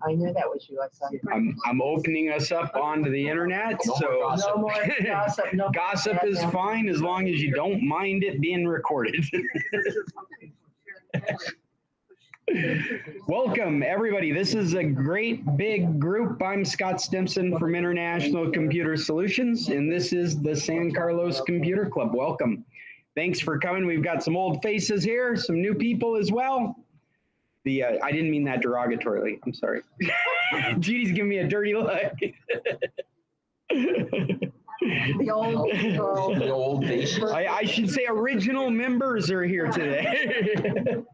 I knew that was you. I'm opening us up onto the internet, so No more gossip. No gossip is fine as long as you don't mind it being recorded. Welcome, everybody. This is a great big group. I'm Scott Stimson from International Computer Solutions, and this is the San Carlos Computer Club. Welcome. Thanks for coming. We've got some old faces here, some new people as well. I didn't mean that derogatorily. I'm sorry. Judy's giving me a dirty look. The old faces. I should say original members are here today.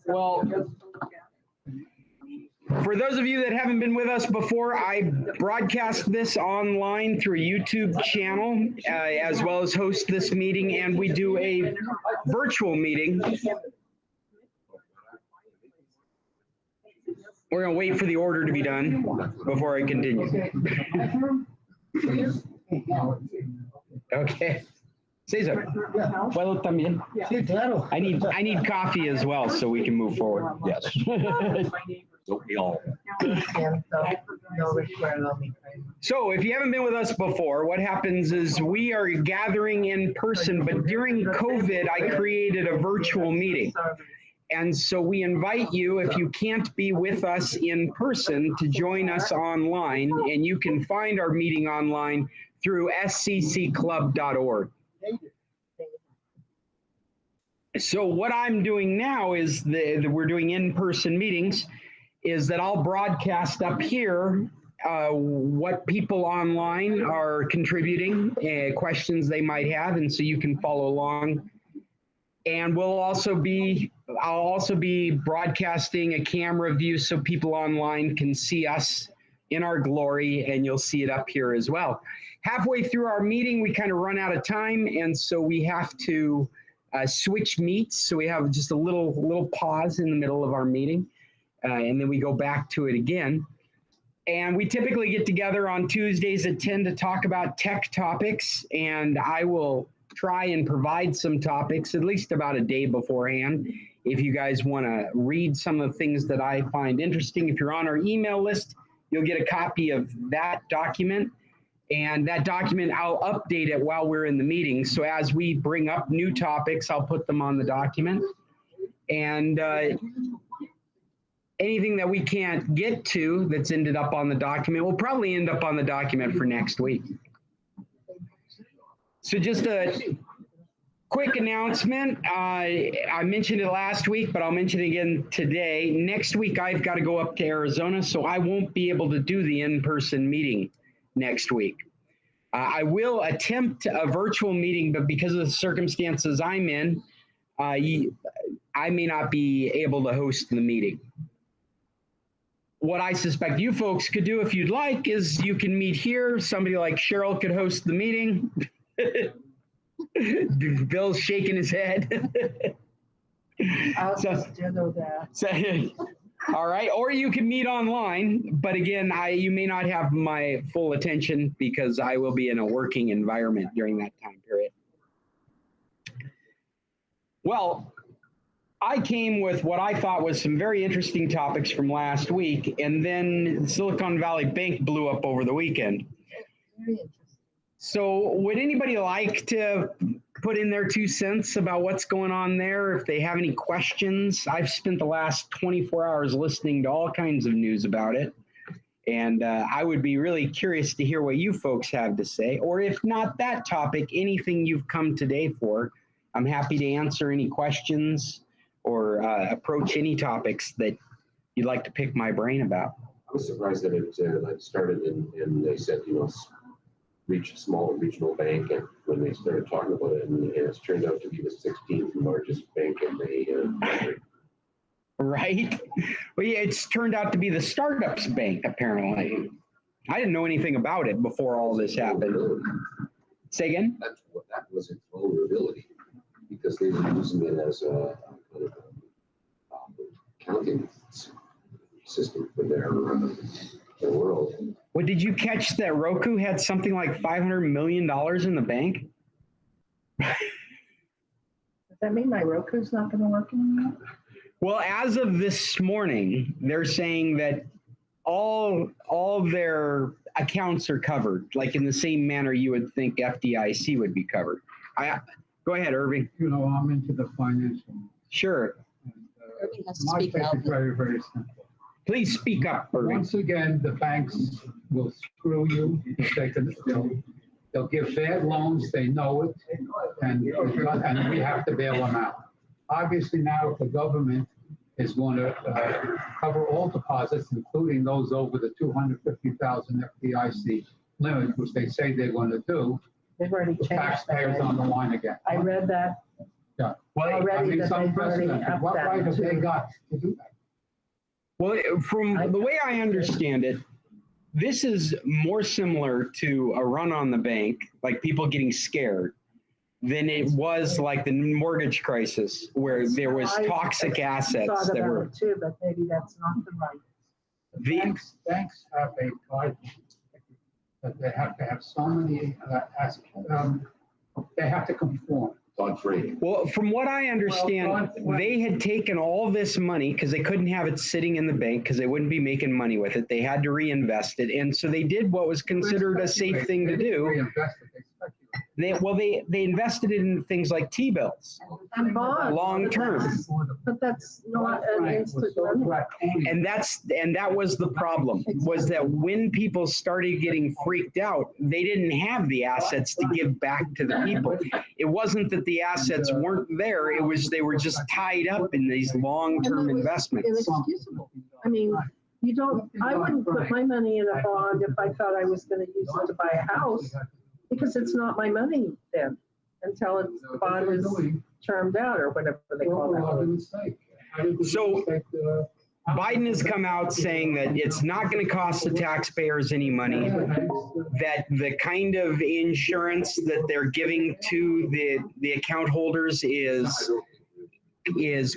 Well, for those of you that haven't been with us before, I broadcast this online through a YouTube channel, as well as host this meeting, and we do a virtual meeting. We're going to wait for the order to be done before I continue. Okay. Cesar, puedo también. Sí, claro. I need coffee as well so we can move forward. Yes. So if you haven't been with us before, what happens is we are gathering in person, but during COVID, I created a virtual meeting. And so we invite you, if you can't be with us in person, to join us online, and you can find our meeting online through sccclub.org. So what I'm doing now is we're doing in-person meetings, is that I'll broadcast up here what people online are contributing, questions they might have, and so you can follow along. And I'll also be broadcasting a camera view so people online can see us in our glory, and you'll see it up here as well. Halfway through our meeting, we kind of run out of time, and so we have to switch meets. So we have just a little pause in the middle of our meeting, and then we go back to it again. And we typically get together on Tuesdays at 10 to talk about tech topics, and I will try and provide some topics at least about a day beforehand. If you guys want to read some of the things that I find interesting, if you're on our email list, you'll get a copy of that document. And that document, I'll update it while we're in the meeting. So as we bring up new topics, I'll put them on the document. And anything that we can't get to that's ended up on the document will probably end up on the document for next week. So just a quick announcement. I mentioned it last week, but I'll mention it again today. Next week, I've got to go up to Arizona, so I won't be able to do the in-person meeting next week. I will attempt a virtual meeting, but because of the circumstances I'm in, I may not be able to host the meeting. What I suspect you folks could do if you'd like is you can meet here. Somebody like Cheryl could host the meeting. Bill's shaking his head. I'll just do that. All right, or you can meet online, but again, you may not have my full attention because I will be in a working environment during that time period. Well, I came with what I thought was some very interesting topics from last week, and then Silicon Valley Bank blew up over the weekend. Very interesting. So would anybody like to put in their 2 cents about what's going on there? If they have any questions, I've spent the last 24 hours listening to all kinds of news about it. And I would be really curious to hear what you folks have to say. Or if not that topic, anything you've come today for, I'm happy to answer any questions or approach any topics that you'd like to pick my brain about. I was surprised that it started and they said, reach a small regional bank, and when they started talking about it, and it's turned out to be the 16th largest bank in the country. Right? Well, yeah, it's turned out to be the startups bank, apparently. I didn't know anything about it before all this happened. Say again? That was its vulnerability, because they were using it as a kind of accounting system for their world. Well, did you catch that Roku had something like $500 million in the bank? Does that mean my Roku's not going to work anymore? Well, as of this morning, they're saying that all their accounts are covered, like in the same manner you would think FDIC would be covered. Go ahead, Irving. You know, I'm into the financial. Sure. And, Irving has to my speak take is loudly. very, very simple. Please speak up, Irving. Once again, the banks will screw you. They'll give bad loans, they know it, and we have to bail them out. Obviously now, if the government is going to cover all deposits, including those over the 250,000 FDIC limit, which they say they're going to do, They've already the changed taxpayers that. on the line again. I read that Yeah. Well, I already, mean, that it's they've already unprecedented. upped What right that have they too. got to do that? Well, from the way I understand it, this is more similar to a run on the bank, like people getting scared, than it was like the mortgage crisis, where there was toxic assets Thought that about were. it too, but maybe that's not the right. The- Banks have a guideline that they have to have so many, they have to conform. Dodd-Frank. Well, from what I understand, they had taken all this money because they couldn't have it sitting in the bank because they wouldn't be making money with it. They had to reinvest it. And so they did what was considered a safe thing to do. They invested it in things like T-bills, And bonds. long term. But that's not an instant money. And that was the problem, was that when people started getting freaked out, they didn't have the assets to give back to the people. It wasn't that the assets weren't there, it was they were just tied up in these long-term investments. Inexcusable. I mean, I wouldn't put my money in a bond if I thought I was going to use it to buy a house, because it's not my money then, until the bond is termed out or whatever they call that. So Biden has come out saying that it's not going to cost the taxpayers any money, that the kind of insurance that they're giving to the account holders is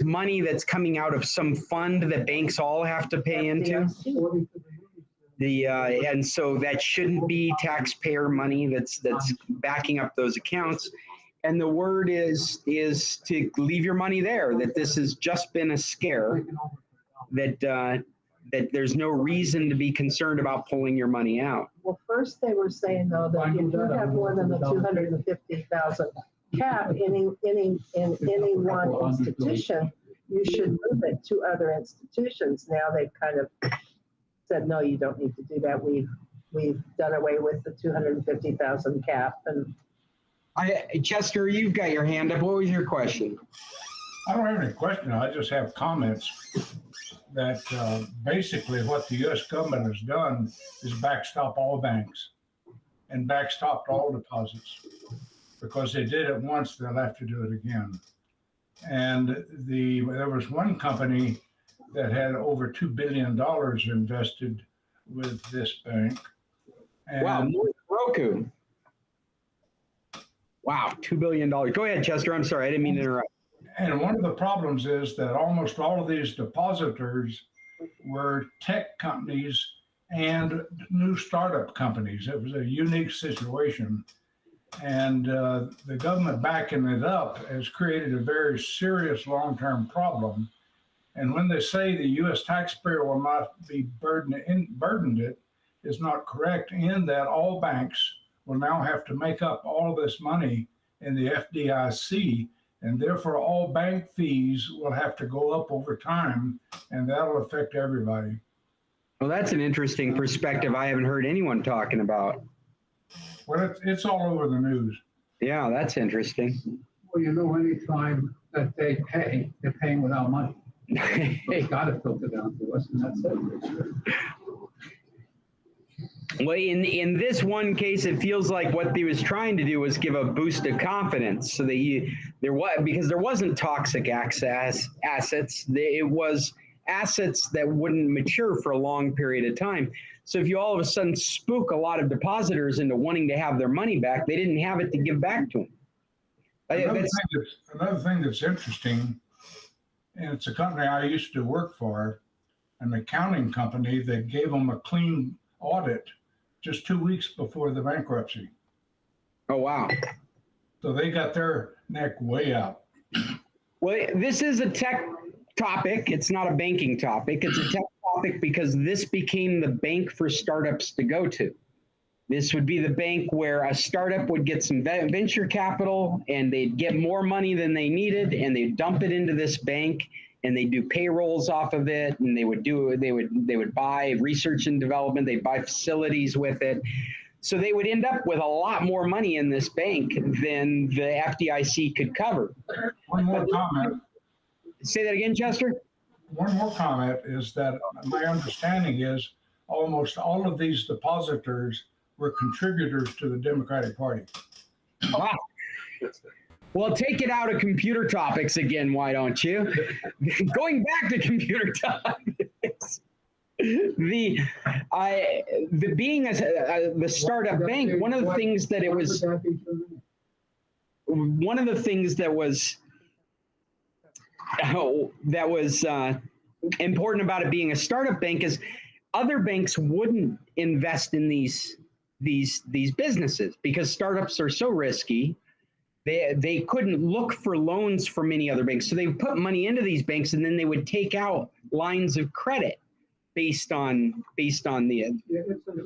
money that's coming out of some fund that banks all have to pay into. And so that shouldn't be taxpayer money that's backing up those accounts. And the word is to leave your money there, that this has just been a scare, that there's no reason to be concerned about pulling your money out. Well, first they were saying though that if you have more than the 250,000 cap in any one institution, you should move it to other institutions. Now they've kind of said, no, you don't need to do that. We've done away with the 250,000 cap. And Chester, you've got your hand up. What was your question? I don't have any question. I just have comments that basically what the U.S. government has done is backstop all banks and backstopped all deposits, because they did it once, they'll have to do it again. And there was one company that had over $2 billion invested with this bank. And Wow, more than Roku. Wow, $2 billion. Go ahead, Chester. I'm sorry, I didn't mean to interrupt. And one of the problems is that almost all of these depositors were tech companies and new startup companies. It was a unique situation. And the government backing it up has created a very serious long-term problem. And when they say the U.S. taxpayer will not be burdened, it is not correct, in that all banks will now have to make up all of this money in the FDIC, and therefore all bank fees will have to go up over time, and that'll affect everybody. Well, that's an interesting perspective I haven't heard anyone talking about. Well, it's all over the news. Yeah, that's interesting. Well, you know, any time that they pay, they're paying without money. It's got to filter down to us, and that's it. Well, in this one case, it feels like what he was trying to do was give a boost of confidence, so that because there wasn't toxic assets, it was assets that wouldn't mature for a long period of time. So if you all of a sudden spook a lot of depositors into wanting to have their money back, they didn't have it to give back to them. Another thing that's interesting, and it's a company I used to work for, an accounting company that gave them a clean audit just 2 weeks before the bankruptcy. Oh, wow. So they got their neck way out. Well, this is a tech topic. It's not a banking topic. It's a tech topic because this became the bank for startups to go to. This would be the bank where a startup would get some venture capital and they'd get more money than they needed and they'd dump it into this bank and they'd do payrolls off of it and they would buy research and development, they'd buy facilities with it. So they would end up with a lot more money in this bank than the FDIC could cover. One more comment. Say that again, Chester? One more comment is that my understanding is almost all of these depositors were contributors to the Democratic Party. Wow. Well, take it out of computer topics again, why don't you? Going back to computer topics. The being the startup bank, one of the things that was important about it being a startup bank is other banks wouldn't invest in these businesses because startups are so risky. They couldn't look for loans from any other banks, so they would put money into these banks and then they would take out lines of credit based on the.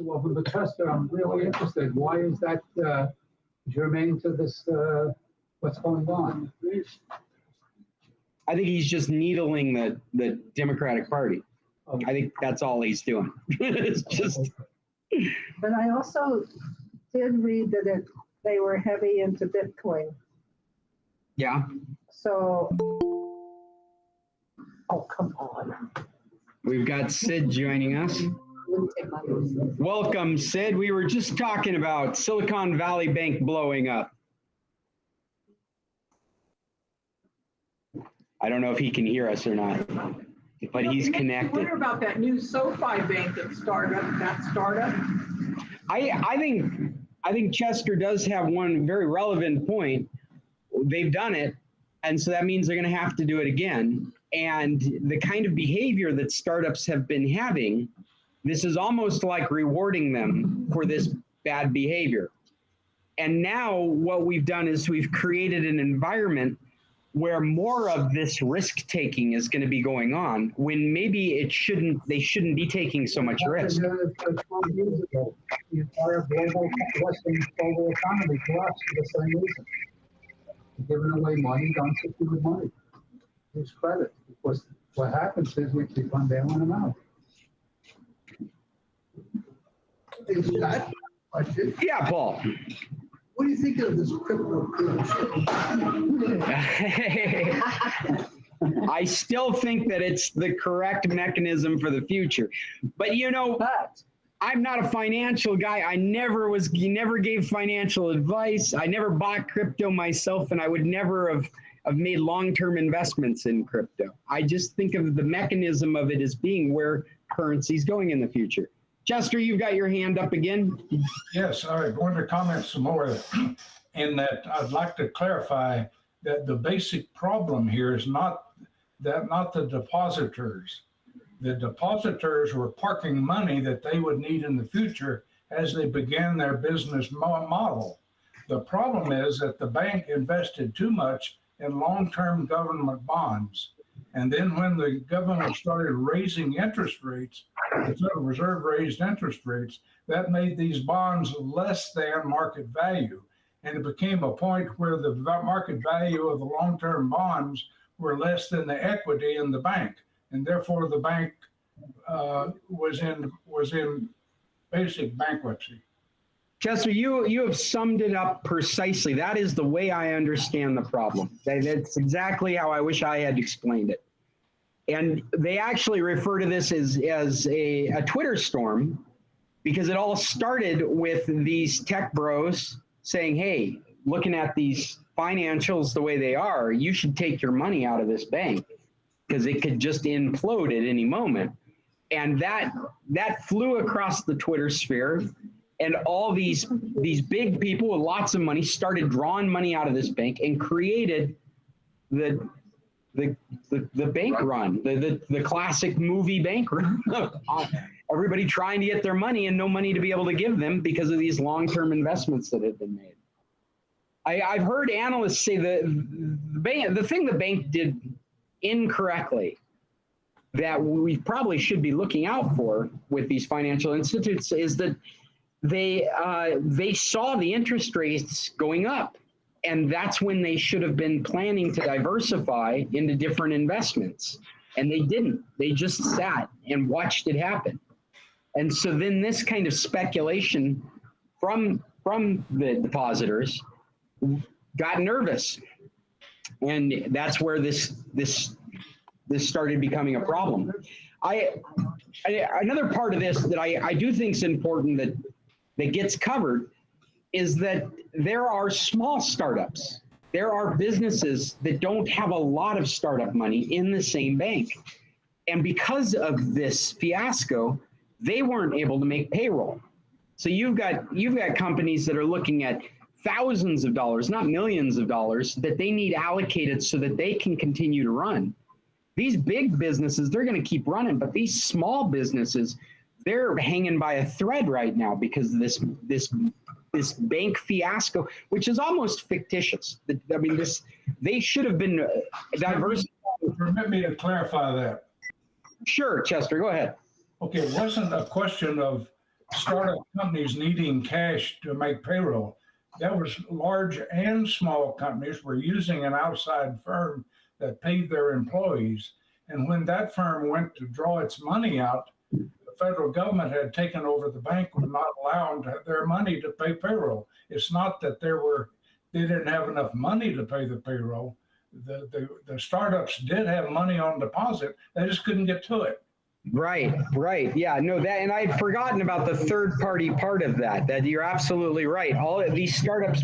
Well, from the Chester, I'm really interested. Why is that germane to this? What's going on? I think he's just needling the Democratic Party. I think that's all he's doing. It's just. But I also did read that they were heavy into Bitcoin. Yeah. So, oh, come on. We've got Sid joining us. Welcome, Sid. We were just talking about Silicon Valley Bank blowing up. I don't know if he can hear us or not, but he's connected. What about that new SoFi bank that startup? I think Chester does have one very relevant point. They've done it, and so that means they're going to have to do it again. And the kind of behavior that startups have been having, this is almost like rewarding them for this bad behavior. And now what we've done is we've created an environment where more of this risk taking is going to be going on when maybe they shouldn't be taking so much risk. 12 years ago, the entire Western global economy collapsed for the same reason. Giving away money, don't secure money. Use credit. Because what happens is we keep on bailing them out. Yeah, Paul. What do you think of this cryptocurrency? I still think that it's the correct mechanism for the future. But I'm not a financial guy. He never gave financial advice. I never bought crypto myself, and I would never have made long-term investments in crypto. I just think of the mechanism of it as being where currency's going in the future. Chester, you've got your hand up again. Yes, I wanted to comment some more in that I'd like to clarify that the basic problem here is not the depositors. The depositors were parking money that they would need in the future as they began their business model. The problem is that the bank invested too much in long-term government bonds. And then when the government started raising interest rates, the Federal Reserve raised interest rates, that made these bonds less than market value. And it became a point where the market value of the long-term bonds were less than the equity in the bank. And therefore the bank was in basic bankruptcy. Chester, you have summed it up precisely. That is the way I understand the problem. That's exactly how I wish I had explained it. And they actually refer to this as a Twitter storm because it all started with these tech bros saying, hey, looking at these financials the way they are, you should take your money out of this bank because it could just implode at any moment. And that flew across the Twitter sphere. And all these big people with lots of money started drawing money out of this bank and created the bank run, the classic movie bank run. Everybody trying to get their money and no money to be able to give them because of these long-term investments that have been made. I've heard analysts say that the thing the bank did incorrectly that we probably should be looking out for with these financial institutes is that they saw the interest rates going up, and that's when they should have been planning to diversify into different investments, and they didn't. They just sat and watched it happen. And so then this kind of speculation from the depositors got nervous, and that's where this started becoming a problem. Another part of this that I do think is important that gets covered is that there are small startups. There are businesses that don't have a lot of startup money in the same bank. And because of this fiasco, they weren't able to make payroll. So you've got companies that are looking at thousands of dollars, not millions of dollars, that they need allocated so that they can continue to run. These big businesses, they're going to keep running, but these small businesses, they're hanging by a thread right now because of this bank fiasco, which is almost fictitious. I mean, they should have been diverse. Permit me to clarify that. Sure, Chester, go ahead. Okay, it wasn't a question of startup companies needing cash to make payroll. That was large and small companies were using an outside firm that paid their employees. And when that firm went to draw its money out, the federal government had taken over the bank, was not allowing their money to pay payroll. It's not that they didn't have enough money to pay the payroll. The startups did have money on deposit, they just couldn't get to it. Right. Yeah, no, and I'd forgotten about the third party part of that you're absolutely right. All of these startups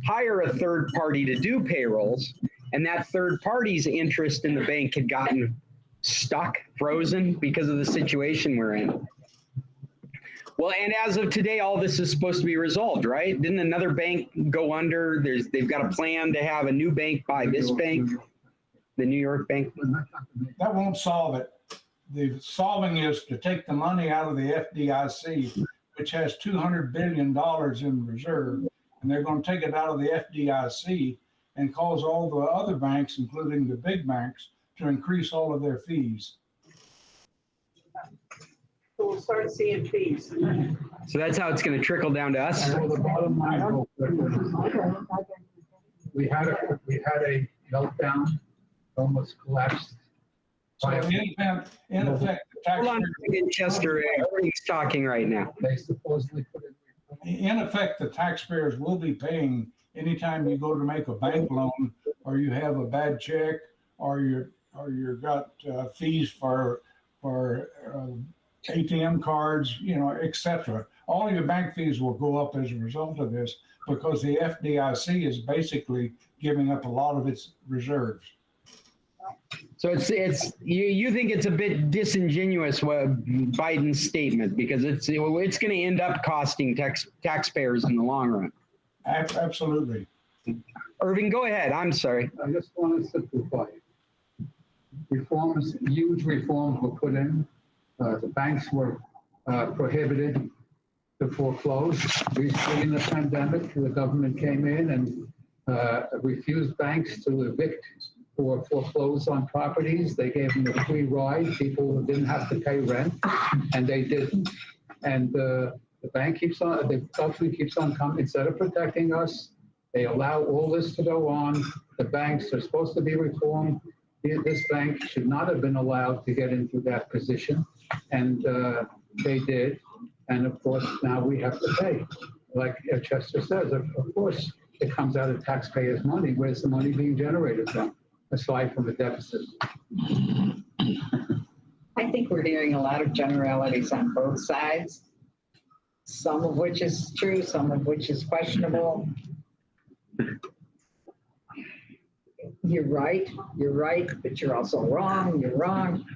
hire a third party to do payrolls, and that third party's interest in the bank had gotten stuck, frozen because of the situation we're in. Well, and as of today, all this is supposed to be resolved, right? Didn't another bank go under? They've got a plan to have a new bank buy this bank, the New York bank. That won't solve it. The solving is to take the money out of the FDIC, which has $200 billion in reserve, and they're going to take it out of the FDIC and cause all the other banks, including the big banks, to increase all of their fees. So we'll start seeing fees. So that's how it's going to trickle down to us. Well, the bottom line, we had a meltdown, almost collapsed. So in effect, the Hold on a taxpayer, second, Chester. Everybody's talking right now. They supposedly put in effect, the taxpayers will be paying anytime you go to make a bank loan, or you have a bad check, or you've got fees for ATM cards, et cetera. All your bank fees will go up as a result of this because the FDIC is basically giving up a lot of its reserves. So it's you think it's a bit disingenuous Biden's statement because it's going to end up costing taxpayers in the long run. Absolutely. Irving, go ahead. I'm sorry. I just want to simplify it. Huge reforms were put in. The banks were prohibited to foreclose. Recently in the pandemic, the government came in and refused banks to evict or foreclose on properties. They gave them a free ride. People didn't have to pay rent, and they didn't. And the government keeps on coming. Instead of protecting us, they allow all this to go on. The banks are supposed to be reformed. This bank should not have been allowed to get into that position, and they did. And of course, now we have to pay. Like Chester says, of course, it comes out of taxpayers' money. Where's the money being generated from, aside from the deficit? I think we're hearing a lot of generalities on both sides, some of which is true, some of which is questionable. You're right, but you're also wrong, you're wrong.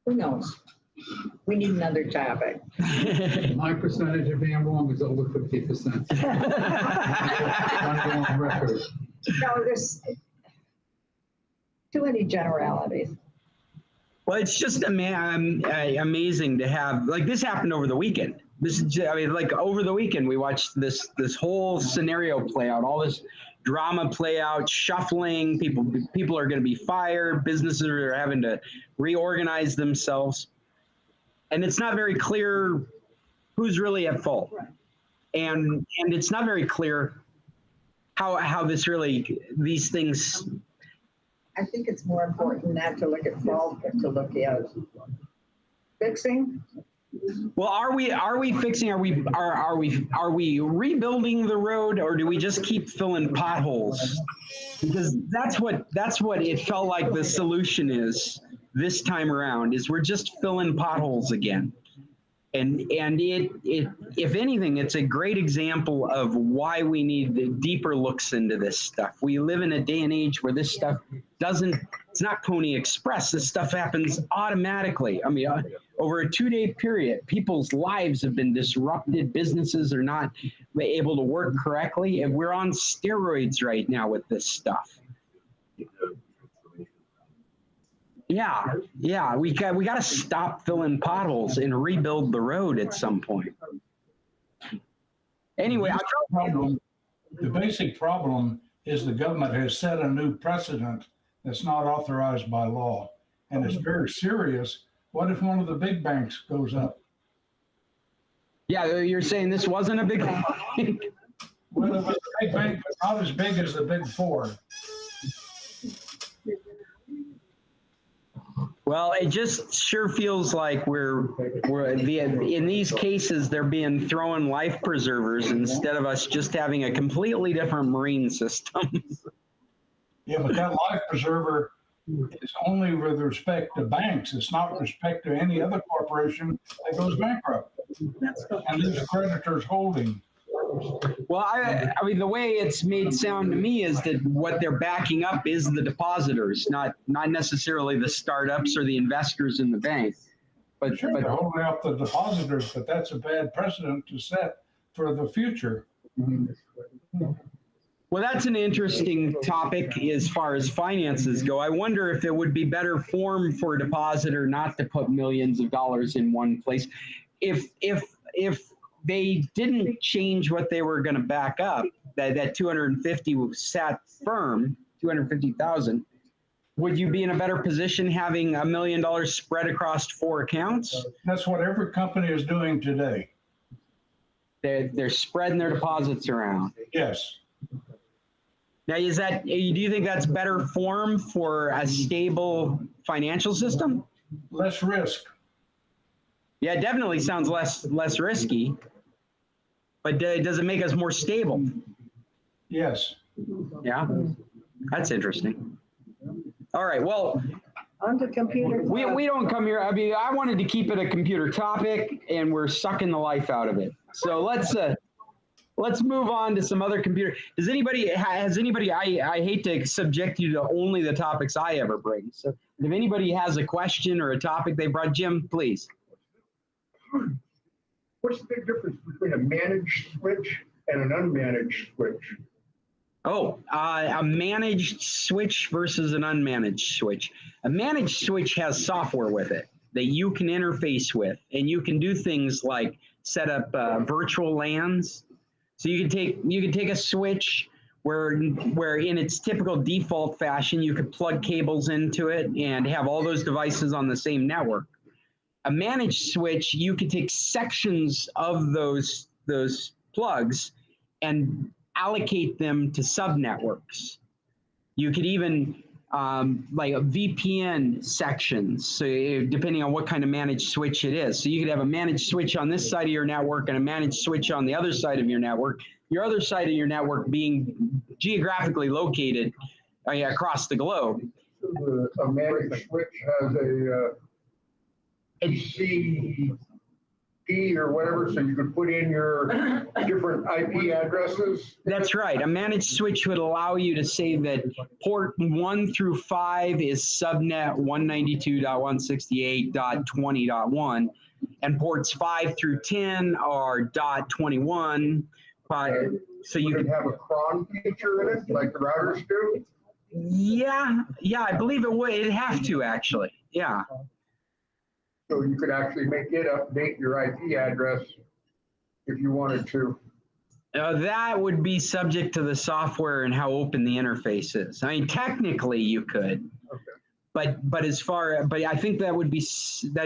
Who knows? We need another topic. My percentage of being wrong is over 50%. I'm going on record. No, there's too many generalities. Well, it's just amazing to have, like, this happened over the weekend. This is, I mean, like, over the weekend, we watched this whole scenario play out, all this drama play out, shuffling, people are going to be fired, businesses are having to reorganize themselves. And it's not very clear who's really at fault. And it's not very clear how these things. I think it's more important not to look at fault, but to look at fixing. Well, are we fixing? Are we rebuilding the road, or do we just keep filling potholes? Because that's what it felt like the solution is this time around. Is we're just filling potholes again, and it if anything, it's a great example of why we need deeper looks into this stuff. We live in a day and age where this stuff it's not Pony Express. This stuff happens automatically. I mean, over a 2-day period, people's lives have been disrupted. Businesses are not able to work correctly. And we're on steroids right now with this stuff. Yeah, we got to stop filling potholes and rebuild the road at some point. Anyway, The basic problem is the government has set a new precedent that's not authorized by law, and it's very serious. What if one of the big banks goes up? Yeah, you're saying this wasn't a big bank? Well, it was a big bank, but not as big as the big four. Well, it just sure feels like in these cases, they're being thrown life preservers instead of us just having a completely different marine system. Yeah, but that life preserver is only with respect to banks. It's not with respect to any other corporation that goes bankrupt. And these creditors holding. Well, I mean, the way it's made sound to me is that what they're backing up is the depositors, not necessarily the startups or the investors in the bank. But Sure, they're holding up the depositors, but that's a bad precedent to set for the future. Well, that's an interesting topic as far as finances go. I wonder if it would be better form for a depositor not to put millions of dollars in one place. If they didn't change what they were going to back up, that 250 sat firm, 250,000, would you be in a better position having $1 million spread across 4 accounts? That's what every company is doing today. They're spreading their deposits around. Yes. Now, do you think that's better form for a stable financial system? Less risk. Yeah, it definitely sounds less risky, but does it make us more stable? Yes. Yeah, that's interesting. All right, well, On to computer. we don't come here. I mean, I wanted to keep it a computer topic, and we're sucking the life out of it. So let's move on to some other computer. Has anybody, I hate to subject you to only the topics I ever bring. So if anybody has a question or a topic they brought, Jim, please. What's the big difference between a managed switch and an unmanaged switch? Oh, a managed switch versus an unmanaged switch. A managed switch has software with it that you can interface with, and you can do things like set up virtual LANs. So you can take a switch where in its typical default fashion, you could plug cables into it and have all those devices on the same network. A managed switch, you could take sections of those plugs and allocate them to subnetworks. You could even like a VPN sections, so depending on what kind of managed switch it is. So you could have a managed switch on this side of your network and a managed switch on the other side of your network. Your other side of your network being geographically located across the globe. So a managed switch has a DC or whatever, so you could put in your different IP addresses? That's right. A managed switch would allow you to say that port 1 through 5 is subnet 192.168.20.1, and ports 5 through 10 are .21. So you Would could it have a cron feature in it, like the routers do? Yeah, I believe it would. It'd have to actually. Yeah. So you could actually make it update your IP address if you wanted to. That would be subject to the software and how open the interface is. I mean, technically you could, Okay. but I think that'd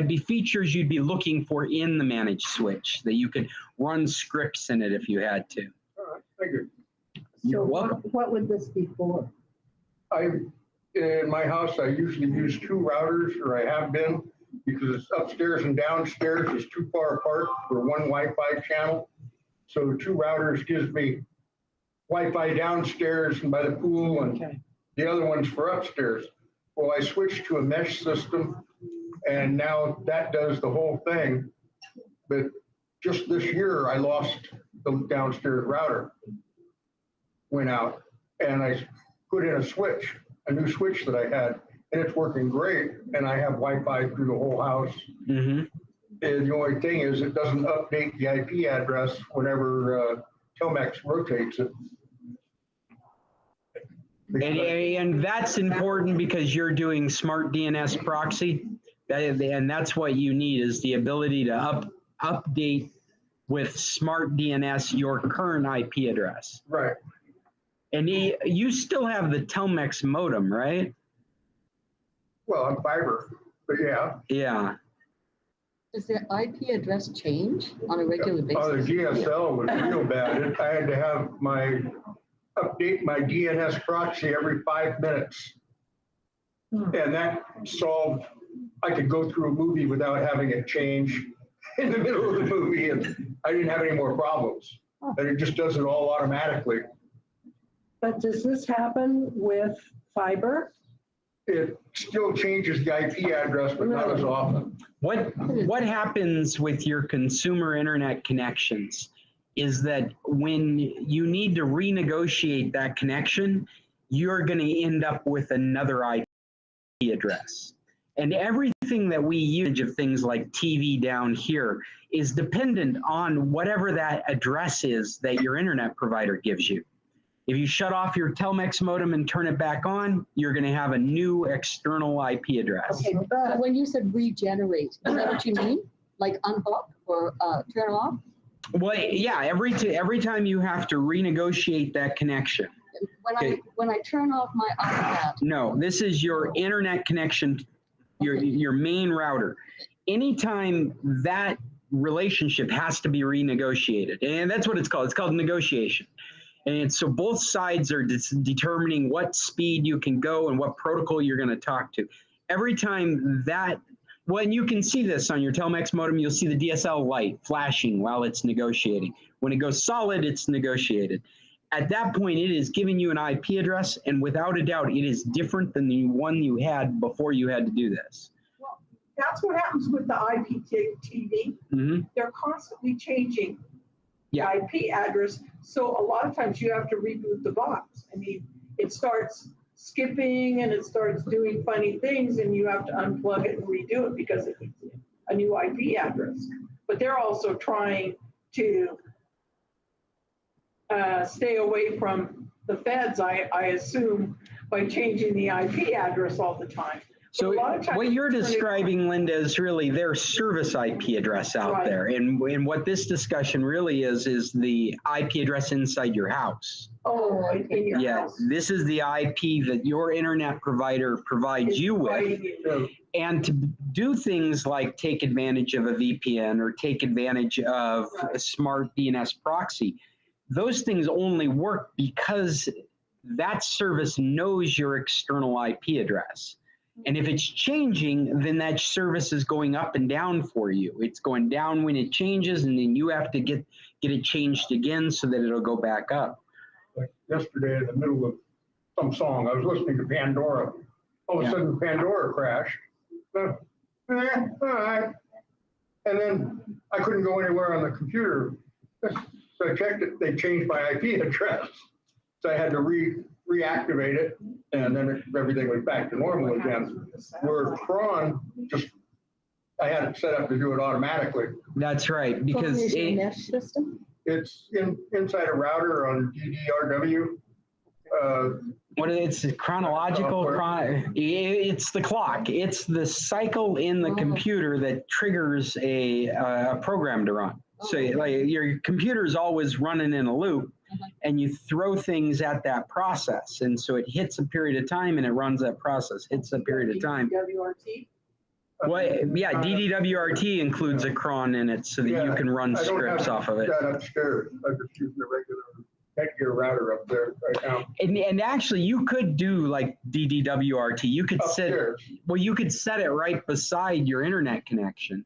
be features you'd be looking for in the managed switch, that you could run scripts in it if you had to. All right, thank you. You're So welcome. what would this be for? In my house, I usually use 2 routers, or I have been, because it's upstairs and downstairs is too far apart for one Wi-Fi channel. So 2 routers gives me Wi-Fi downstairs and by the pool, and Okay. the other one's for upstairs. Well, I switched to a mesh system, and now that does the whole thing. But just this year, I lost the downstairs router. Went out, and I put in a new switch that I had, and it's working great, and I have Wi-Fi through the whole house. Mm-hmm. And the only thing is it doesn't update the IP address whenever Telmex rotates it. And that's important because you're doing smart DNS proxy. And that's what you need, is the ability to update with smart DNS your current IP address. Right. And you still have the Telmex modem, right? Well, I'm fiber, but yeah. Yeah. Does the IP address change on a regular basis? Oh, the GSL was real bad. I had to have update my DNS proxy every 5 minutes. And that solved, I could go through a movie without having it change in the middle of the movie, and I didn't have any more problems. And it just does it all automatically. But does this happen with fiber? It still changes the IP address, but not as often. What happens with your consumer internet connections is that when you need to renegotiate that connection, you're going to end up with another IP address. And everything that we use of things like TV down here is dependent on whatever that address is that your internet provider gives you. If you shut off your Telmex modem and turn it back on, you're going to have a new external IP address. Okay, So but when you said regenerate, is that what you mean? Like unhook or turn off? Well, yeah, every time you have to renegotiate that connection. When I turn off my iPad, No, this is your internet connection, your main router. Anytime that relationship has to be renegotiated, and that's what it's called. It's called negotiation. And so both sides are determining what speed you can go and what protocol you're going to talk to. Every time that, when you can see this on your Telmex modem, you'll see the DSL light flashing while it's negotiating. When it goes solid, it's negotiated. At that point, it is giving you an IP address, and without a doubt, it is different than the one you had before you had to do this. Well, that's what happens with the IPTV. Mm-hmm. They're constantly changing the Yeah. IP address. So a lot of times you have to reboot the box. I mean, it starts skipping and it starts doing funny things, and you have to unplug it and redo it because it's a new IP address. But they're also trying to stay away from the feds, I assume, by changing the IP address all the time. So A lot of times what you're it's turning- describing, Linda, is really their service IP address out Right. there. And what this discussion really is the IP address inside your house. Oh, in your Yeah, house. this is the IP that your internet provider provides It's you with. writing it. And to do things like take advantage of a VPN or take advantage of a smart DNS proxy, those things only work because that service knows your external IP address. And if it's changing, then that service is going up and down for you. It's going down when it changes, and then you have to get it changed again so that it'll go back up. Like yesterday, in the middle of some song, I was listening to Pandora. All of a sudden, Pandora crashed. All right. And then I couldn't go anywhere on the computer. So I checked it, they changed my IP address. So I had to reactivate it, and then everything went back to normal again. Where Cron, I had it set up to do it automatically. That's right, because Is your mesh system? It's inside a router on DDRW. It's chronological, it's the clock. It's the cycle in the computer that triggers a program to run. So like your computer is always running in a loop, and you throw things at that process. And so it hits a period of time and it runs that process, hits a period of time. WRT? Well, yeah, DDWRT includes a cron in it so that you can run scripts off of it. That upstairs. I'm just using the regular Netgear router up there right now. And actually, you could do like DDWRT. You could you could set it right beside your internet connection,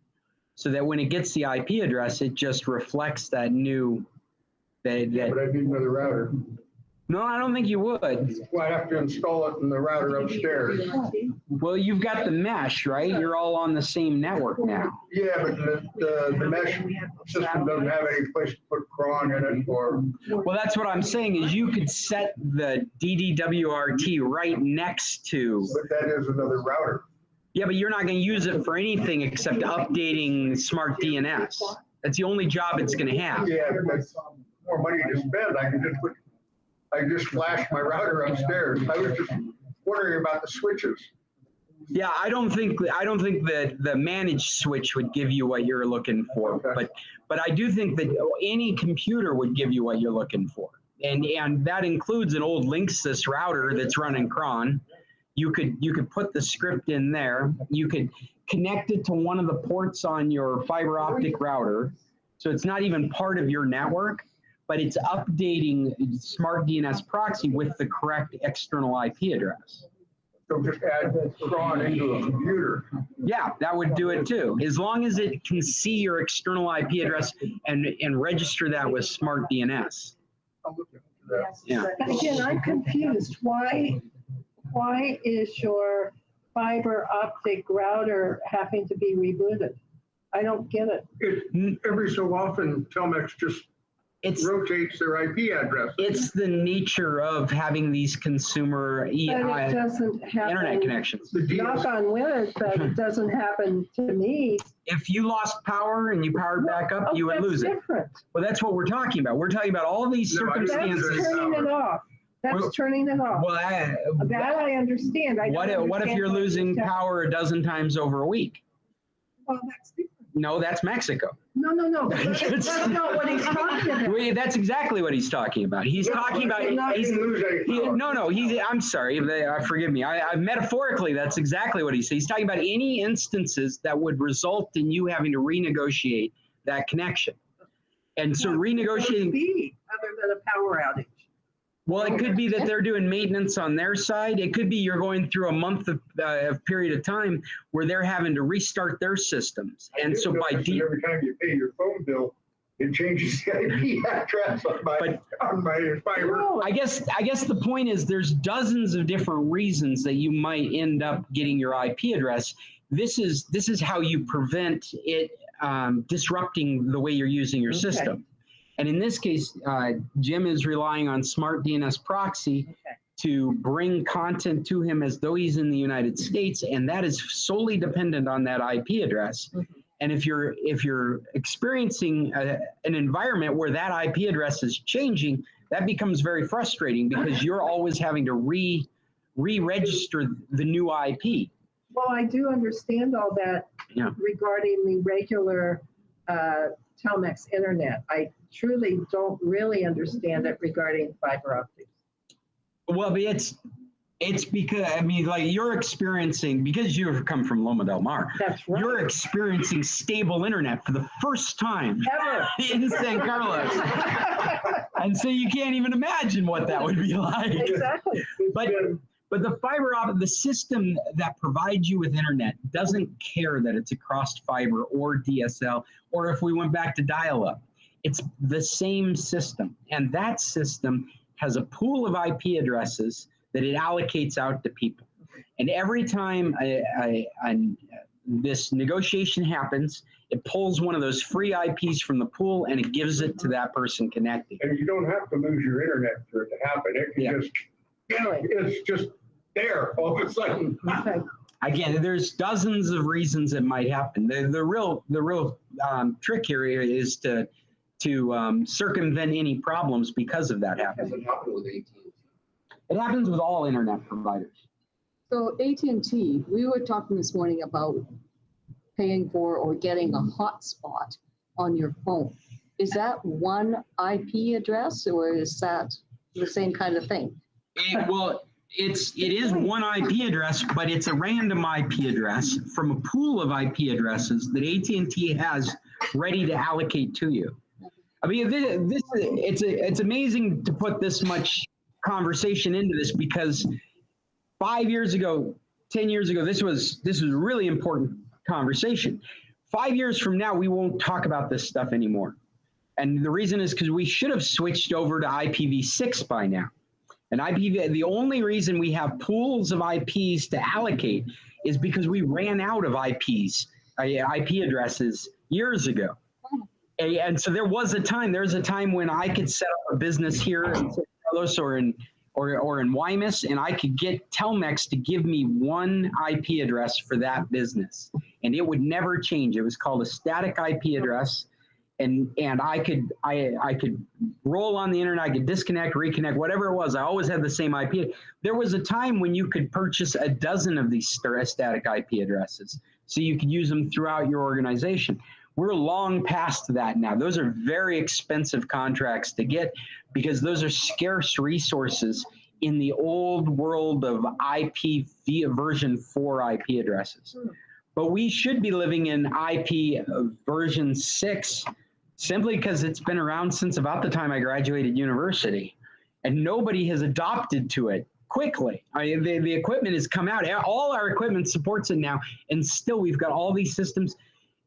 so that when it gets the IP address, it just reflects that new. But I need another router. No, I don't think you would. Well, I have to install it in the router upstairs. Well, you've got the mesh, right? You're all on the same network now. Yeah, but the mesh system doesn't have any place to put cron in it or. Well, that's what I'm saying is you could set the DDWRT right next to. But that is another router. Yeah, but you're not going to use it for anything except updating smart DNS. That's the only job it's going to have. Yeah, but that's more money to spend. I just flashed my router upstairs. I was just wondering about the switches. Yeah, I don't think that the managed switch would give you what you're looking for, Okay. but I do think that any computer would give you what you're looking for, and that includes an old Linksys router that's running cron. You could put the script in there. You could connect it to one of the ports on your fiber optic router, so it's not even part of your network, but it's updating smart DNS proxy with the correct external IP address. So just add cron into a computer. Yeah, that would do it too. As long as it can see your external IP address and register that with smart DNS. I'll look into that. Yeah. But again, I'm confused. Why is your fiber optic router having to be rebooted? I don't get it. Every so often, Telmex just rotates their IP address. It's the nature of having these consumer But it doesn't happen. internet connections. Knock on wood, but it doesn't happen to me. If you lost power and you powered back up, you would lose it. Different. Well, that's what we're talking about. We're talking about all these No, That's circumstances. turning it off. That's turning it off. Well, That I understand. what if you're losing power a dozen times over a week? Well, that's different. No, that's Mexico. No. That's not what he's talking about. That's exactly what he's talking about. He's talking about. I'm sorry. Forgive me. Metaphorically, that's exactly what he's saying. He's talking about any instances that would result in you having to renegotiate that connection. And so renegotiating. Other than a power outage. Well, it could be that they're doing maintenance on their side. It could be you're going through a month of period of time where they're having to restart their systems. And so by every time you pay your phone bill, it changes the IP address on my fiber. I guess the point is there's dozens of different reasons that you might end up getting your IP address. This is how you prevent it disrupting the way you're using your system. And in this case, Jim is relying on smart DNS proxy to bring content to him as though he's in the United States, and that is solely dependent on that IP address. And if you're experiencing an environment where that IP address is changing, that becomes very frustrating because you're always having to re-register the new IP. Well, I do understand all that regarding the regular Telmex internet. I truly don't really understand it regarding fiber optics. Well, it's because, I mean, like you're experiencing, because you've come from Loma Del Mar, That's right. you're experiencing stable internet for the first time Ever. in San Carlos. And so you can't even imagine what that would be like. Exactly. But the fiber optic, the system that provides you with internet doesn't care that it's across fiber or DSL, or if we went back to dial-up. It's the same system. And that system has a pool of IP addresses that it allocates out to people. And every time this negotiation happens, it pulls one of those free IPs from the pool and it gives it to that person connecting. And you don't have to lose your internet for it to happen. It can Yeah. just, it's just there all of a sudden. Okay. Again, there's dozens of reasons it might happen. The real trick here is to circumvent any problems because of that happening. Hasn't happened with AT&T. It happens with all internet providers. So AT&T, we were talking this morning about paying for or getting a hotspot on your phone. Is that one IP address or is that the same kind of thing? It is one IP address, but it's a random IP address from a pool of IP addresses that AT&T has ready to allocate to you. I mean, it's amazing to put this much conversation into this because 5 years ago, 10 years ago, this was a really important conversation. 5 years from now, we won't talk about this stuff anymore. And the reason is because we should have switched over to IPv6 by now. And the only reason we have pools of IPs to allocate is because we ran out of IP addresses years ago. And so there's a time when I could set up a business here in San Carlos or in Guaymas, and I could get Telmex to give me one IP address for that business. And it would never change. It was called a static IP address. And I could roll on the internet, I could disconnect, reconnect, whatever it was. I always had the same IP. There was a time when you could purchase a dozen of these static IP addresses, so you could use them throughout your organization. We're long past that now. Those are very expensive contracts to get because those are scarce resources in the old world of IP version 4 IP addresses. But we should be living in IP version 6 simply because it's been around since about the time I graduated university, and nobody has adopted to it quickly. The equipment has come out. All our equipment supports it now, and still we've got all these systems.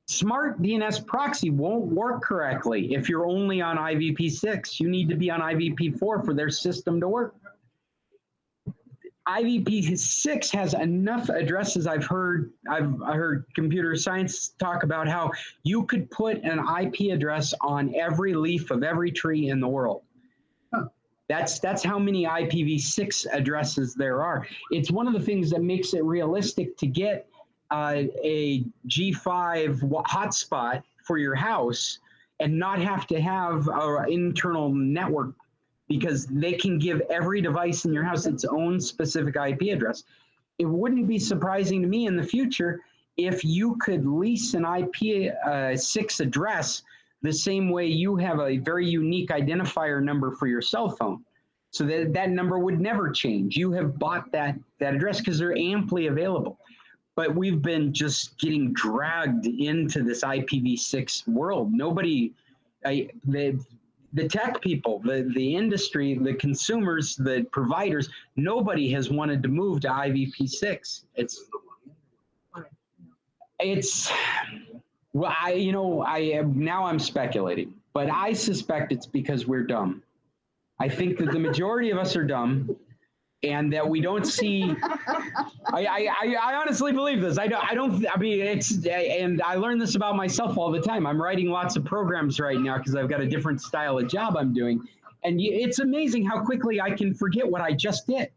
Smart DNS proxy won't work correctly if you're only on IVP6. You need to be on IVP4 for their system to work. IVP6 has enough addresses. I've heard computer science talk about how you could put an IP address on every leaf of every tree in the world. That's how many IPv6 addresses there are. It's one of the things that makes it realistic to get a G5 hotspot for your house and not have to have an internal network, because they can give every device in your house its own specific IP address. It wouldn't be surprising to me in the future if you could lease an IP6 address the same way you have a very unique identifier number for your cell phone, so that number would never change. You have bought that address because they're amply available. But we've been just getting dragged into this IPv6 world. The tech people, the industry, the consumers, the providers, nobody has wanted to move to IVP6. Now I'm speculating, but I suspect it's because we're dumb. I think that the majority of us are dumb, and that we don't see. I honestly believe this. And I learn this about myself all the time. I'm writing lots of programs right now because I've got a different style of job I'm doing. And it's amazing how quickly I can forget what I just did.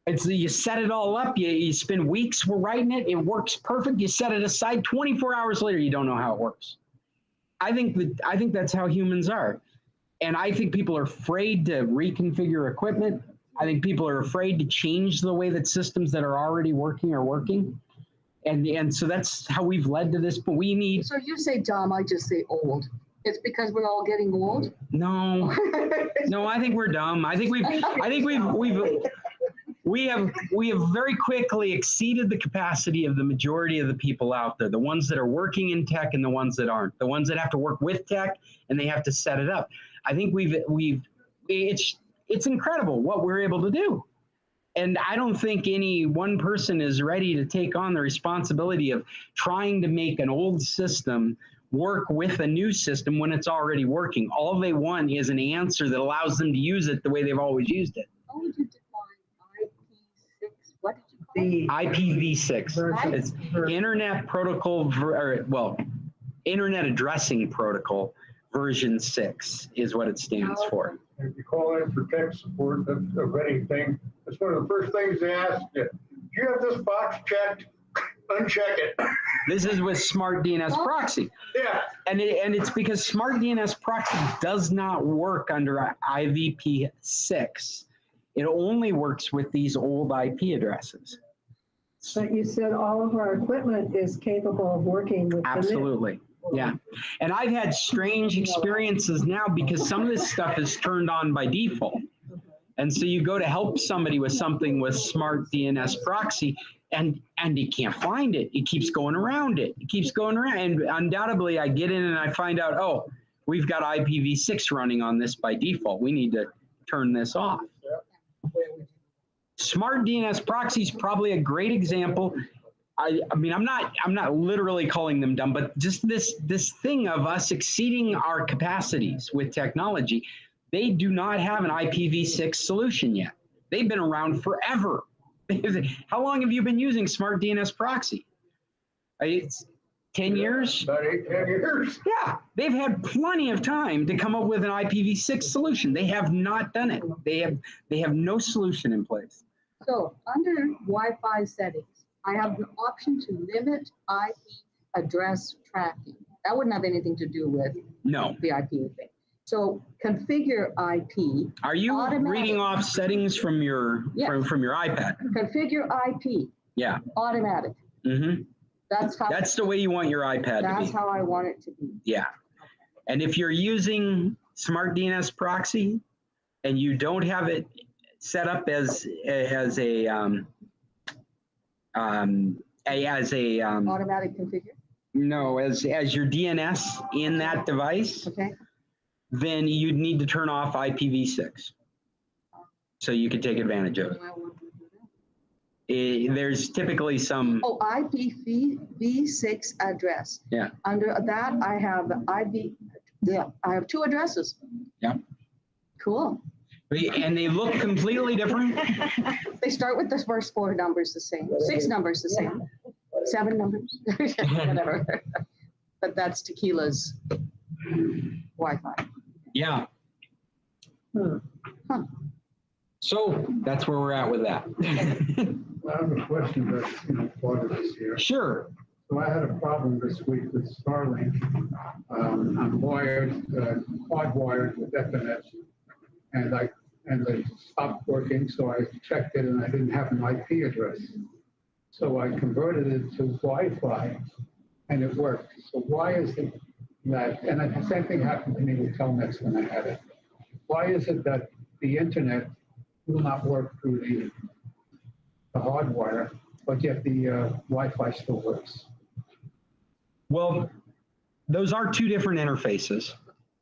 You set it all up, you spend weeks writing it, it works perfect, you set it aside, 24 hours later, you don't know how it works. I think that's how humans are. And I think people are afraid to reconfigure equipment. I think people are afraid to change the way that systems that are already working are working. And so that's how we've led to this. But we need. So you say dumb, I just say old. It's because we're all getting old? No, I think we're dumb. We have very quickly exceeded the capacity of the majority of the people out there, the ones that are working in tech and the ones that aren't, the ones that have to work with tech and they have to set it up. I think it's incredible what we're able to do. And I don't think any one person is ready to take on the responsibility of trying to make an old system work with a new system when it's already working. All they want is an answer that allows them to use it the way they've always used it. How would you define IP6? What did you The IPv6. version. It's Internet Protocol, Internet Addressing Protocol version 6 is what it stands for. If you call in for tech support of anything, that's one of the first things they ask you. Do you have this box checked? Uncheck it. This is with Smart DNS Proxy. Yeah. And it's because Smart DNS Proxy does not work under IVP6. It only works with these old IP addresses. But you said all of our equipment is capable of working with the new. Absolutely. Yeah. And I've had strange experiences now because some of this stuff is turned on by default. And so you go to help somebody with something with Smart DNS Proxy and you can't find it. It keeps going around it. It keeps going around. And undoubtedly I get in and I find out, oh, we've got IPv6 running on this by default. We need to turn this off. Smart DNS Proxy is probably a great example. I mean, I'm not literally calling them dumb, but just this thing of us exceeding our capacities with technology. They do not have an IPv6 solution yet. They've been around forever. How long have you been using Smart DNS Proxy? It's 10 years? About 8, 10 years. Yeah, they've had plenty of time to come up with an IPv6 solution. They have not done it. They have no solution in place. So under Wi-Fi settings, I have the option to limit IP address tracking. That wouldn't have anything to do with No. the IP thing. So configure IP. Are you Automatic. reading off settings from your Yes. from your iPad? Configure IP. Yeah. Automatic. Mm-hmm. That's the way you want your iPad to That's be. how I want it to be. Yeah. And if you're using Smart DNS Proxy and you don't have it set up as a Automatic configure. no, as your DNS in that device, Okay. then you'd need to turn off IPv6 so you could take advantage of it. There's typically some. Oh, IPv6 address. Yeah. Under that, I have I have 2 addresses. Yeah. Cool. And they look completely different. They start with the first 4 numbers the same, 6 numbers the same, 7 numbers, whatever. But that's Tequila's Wi-Fi. Yeah. Huh. So that's where we're at with that. I have a question that's, part of this here. Sure. So I had a problem this week with Starlink. I'm wired, hardwired with Ethernet, and they stopped working, so I checked it and I didn't have an IP address. So I converted it to Wi-Fi and it worked. So why is it that, and the same thing happened to me with Telmex when I had it. Why is it that the internet will not work through the hardwire, but yet the Wi-Fi still works? Well, those are 2 different interfaces,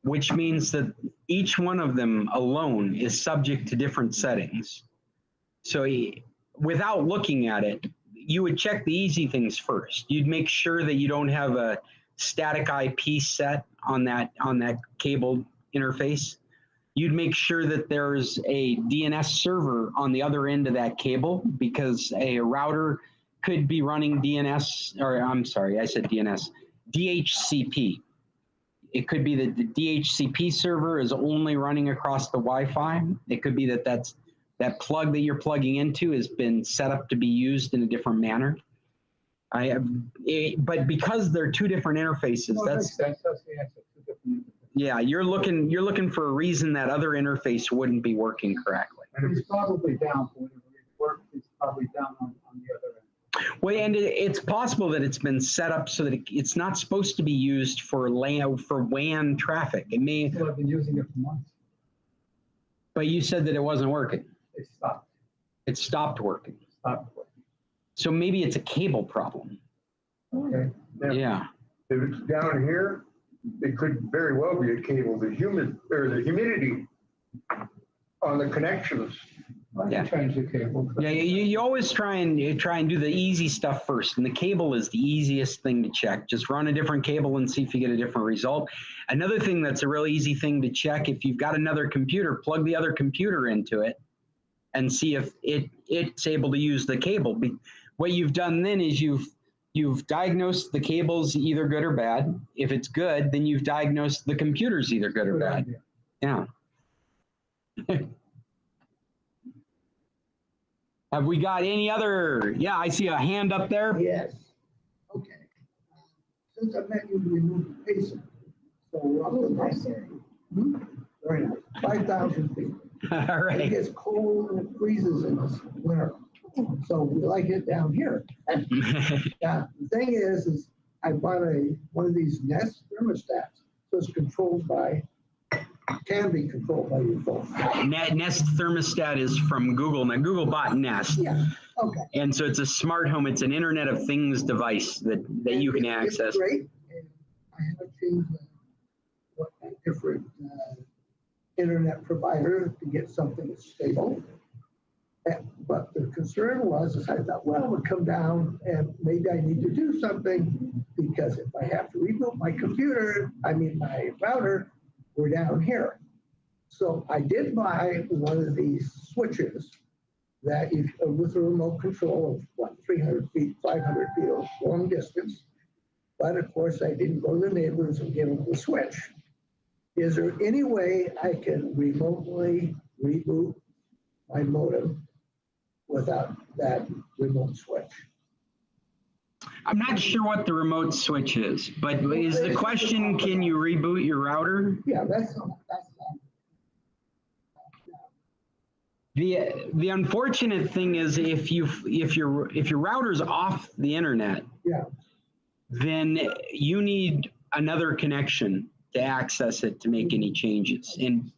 which means that each one of them alone is subject to different settings. So without looking at it, you would check the easy things first. You'd make sure that you don't have a static IP set on that cable interface. You'd make sure that there's a DNS server on the other end of that cable, because a router could be running DNS, or I'm sorry, I said DNS, DHCP. It could be that the DHCP server is only running across the Wi-Fi. It could be that that plug that you're plugging into has been set up to be used in a different manner. But because they're 2 different interfaces, That's the answer. 2 different interfaces. Yeah, you're looking for a reason that other interface wouldn't be working correctly. And it's probably down for whatever it works. It's probably down on the other end. Well, and it's possible that it's been set up so that it's not supposed to be used for WAN traffic. It may. So I've been using it for months. But you said that it wasn't working. It stopped. It stopped working. Stopped working. So maybe it's a cable problem. Okay. Yeah. If it's down here, it could very well be a cable. The humidity on the connections. I Yeah. can change the cable. Yeah, you always try and do the easy stuff first, and the cable is the easiest thing to check. Just run a different cable and see if you get a different result. Another thing that's a really easy thing to check, if you've got another computer, plug the other computer into it, and see if it's able to use the cable. What you've done then is you've diagnosed the cable's either good or bad. If it's good, then you've diagnosed the computer's either good or bad. Yeah. Have we got any other? Yeah, I see a hand up there. Yes. Okay. Since I met you, we moved to Payson. So we're up to nice area. Very nice. 5,000 feet. All It right. gets cold and it freezes in the winter. So we like it down here. Yeah, the thing is I bought one of these Nest thermostats. So it's controlled by, can be controlled by your phone. Nest thermostat is from Google. Now, Google bought Nest. Yeah, okay. And so it's a smart home. It's an Internet of Things device that you can It's access. great. And I have changed a different internet provider to get something stable. But the concern was, I thought, well, it would come down and maybe I need to do something because if I have to reboot my computer, my router, we're down here. So I did buy one of these switches that with a remote control of 300 feet, 500 feet of long distance. But of course, I didn't go to the neighbors and give them the switch. Is there any way I can remotely reboot my modem without that remote switch? I'm not sure what the remote switch is, but is the question, can you reboot your router? Yeah, that's The unfortunate thing is if your router's off the internet, yeah. then you need another connection to access it to make any changes. And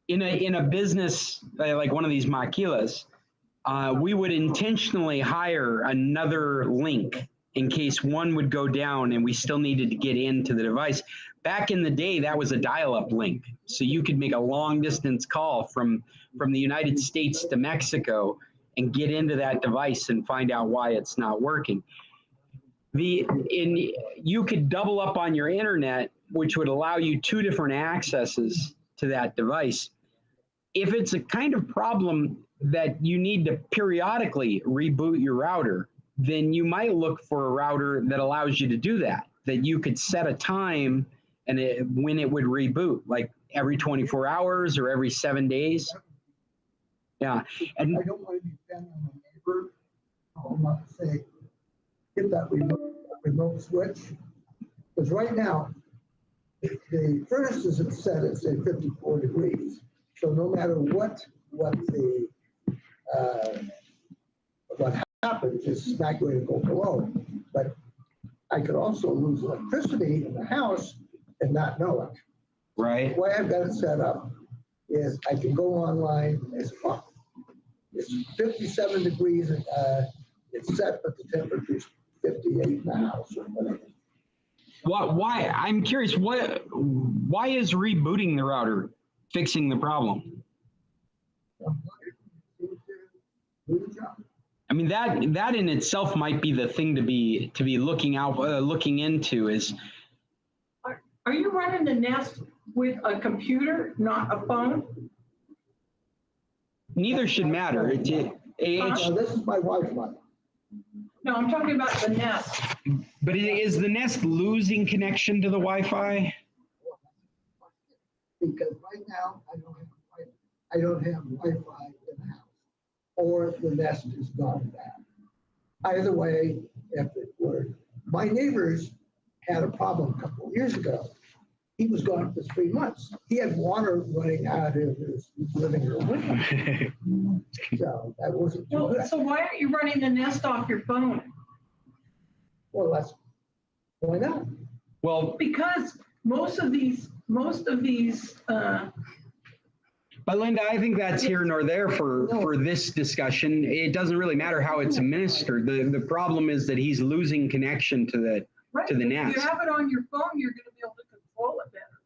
in a business like one of these maquilas, we would intentionally hire another link in case one would go down and we still needed to get into the device. Back in the day, that was a dial-up link. So you could make a long distance call from the United States to Mexico and get into that device and find out why it's not working. You could double up on your internet, which would allow you 2 different accesses to that device. If it's a kind of problem that you need to periodically reboot your router, then you might look for a router that allows you to do that you could set a time and when it would reboot, like every 24 hours or every 7 days. Yeah. And I don't want to depend on my neighbor. I'm not saying get that remote switch. Because right now, the furnace is set at say 54 degrees. So no matter what happens, it's not going to go below. But I could also lose electricity in the house and not know it. right. The way I've got it set up is I can go online. It's 57 degrees. It's set, but the temperature is 58 in the house or whatever. Why? I'm curious. Why is rebooting the router fixing the problem? I mean, that in itself might be the thing to be looking into is. Are you running the Nest with a computer, not a phone? Neither should matter. It's This is my Wi-Fi. No, I'm talking about the Nest. but is the Nest losing connection to the Wi-Fi? Because right now I don't have Wi-Fi in the house, or the Nest is gone bad. Either way, if it were, my neighbors had a problem a couple of years ago. He was gone for 3 months. He had water running out of his living room window. So that wasn't too good. So why aren't you running the Nest off your phone? Well, why not? Well, Because most of these. But Linda, I think that's here nor there for this discussion. It doesn't really matter how it's administered. The problem is that he's losing connection to the Nest. If you have it on your phone, you're going to be able to control it better.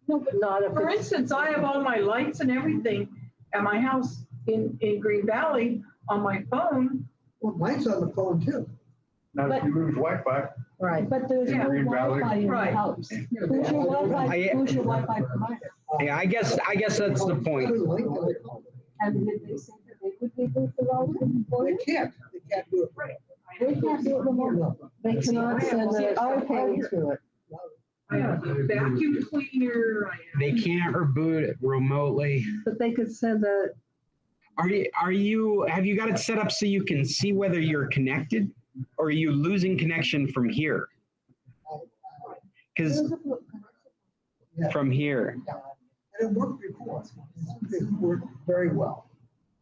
No, but not if For it's, instance, I have all my lights and everything at my house in Green Valley on my phone. Well, mine's on the phone too. Not if you lose Wi-Fi. right. But there's no Green Valley. Wi-Fi in the Right. house. Who's your Wi-Fi provider? Yeah, I guess that's the point. And did they say that they Would they boot the router for They you? can't do it. They can't do it remotely. They cannot send a Okay. to it. I have a vacuum cleaner. They can't reboot it remotely. But they could send a, Have you got it set up so you can see whether you're connected, or are you losing connection from here? Because Yeah. from here, And it worked before. It worked very well.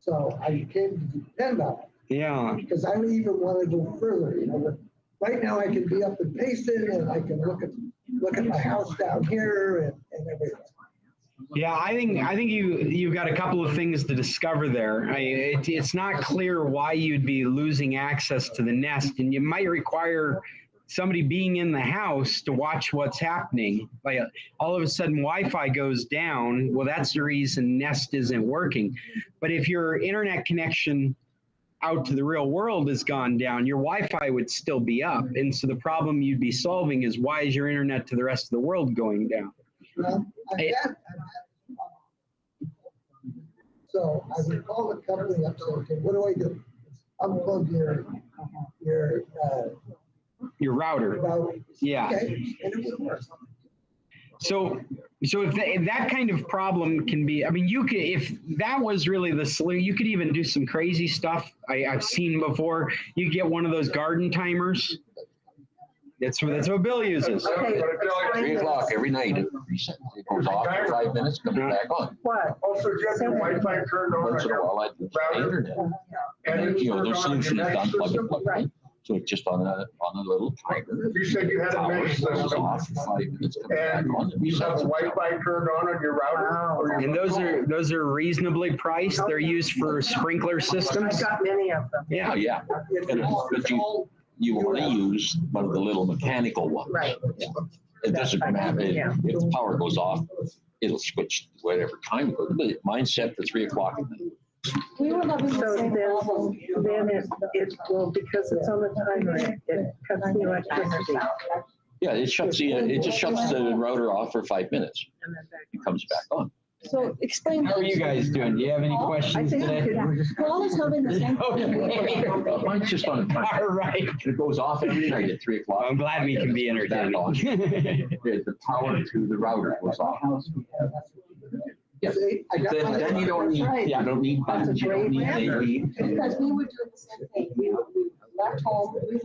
So I came to depend on it. yeah. Because I don't even want to go further, you know, but right now I can be up in Payson and I can look at my house down here and everything. Yeah, I think you've got a couple of things to discover there. It's not clear why you'd be losing access to the Nest, and you might require somebody being in the house to watch what's happening. Like all of a sudden Wi-Fi goes down, well, that's the reason Nest isn't working. But if your internet connection out to the real world has gone down, your Wi-Fi would still be up. And so the problem you'd be solving is, why is your internet to the rest of the world going down? Well, so I would call the company up and say, okay, what do I do? Unplug Your router. router. Yeah. Okay, and it would work. So if that kind of problem can be, I mean, you could, if that was really the solution, you could even do some crazy stuff I've seen before. You get one of those garden timers. That's what Bill uses. okay. 3 o'clock every night, it goes off for 5 minutes, comes back on. What? Also, do you have your Wi-Fi turned on? Once in a while, I use the internet. And, you know, their solution is done plug and plug, right? So it's just on a little timer. You said you had a Power mesh goes system, off for 5 minutes, comes back and on. you have Wi-Fi turned on your router? or your- And those are reasonably priced. They're used for sprinkler I've systems. got many of them. Yeah. Oh, yeah. But you want to use one of the little mechanical ones. Right. It doesn't matter. Yeah. If the power goes off, it'll switch to whatever time it goes. But mine's set for 3 o'clock at night. We were having the So same problem. then it will, because it's on the timer, it cuts the electricity. Yeah, it just shuts the router off for 5 minutes. And then back It comes back on. So explain. How are you guys doing? Do you have any I questions think today? Paul is having the same. Okay. Mine's just on a timer. All right. It goes off every night at 3 o'clock. I'm glad we can be entertaining. The power to the router goes off. Yeah. See, I got Then my- you don't need buttons, you don't need AV. Because we were doing the same thing. We left home, we were,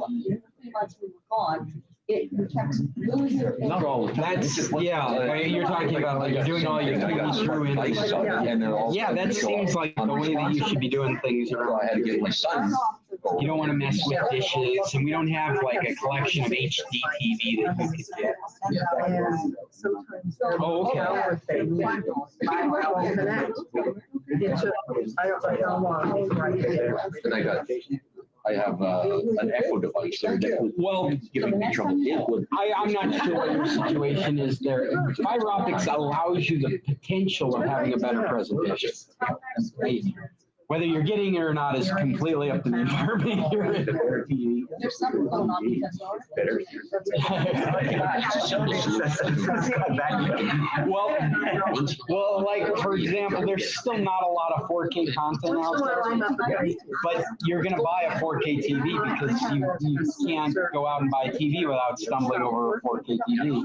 3 months we were gone. It kept losing. Not all the time. That's, yeah, you're talking about like doing all your TV through devices on it, and they're all. Yeah, that seems like the way that you should be doing things So I around had to here. get my son. You don't want to mess with dishes, and we don't have like a collection of HD TV that you could get. And sometimes. Oh, okay. Power thing, it won't connect. It just, I don't know how long. Right there. And I have an echo device there that would Well, giving me trouble. It would. I'm not sure what your situation is there. Fiber optics allows you the potential of having a better presentation. Whether you're getting it or not is completely up to the environment you're in. There's something going on because. Well, like, for example, there's still not a lot of 4K content out there, but you're going to buy a 4K TV because you can't go out and buy a TV without stumbling over a 4K TV.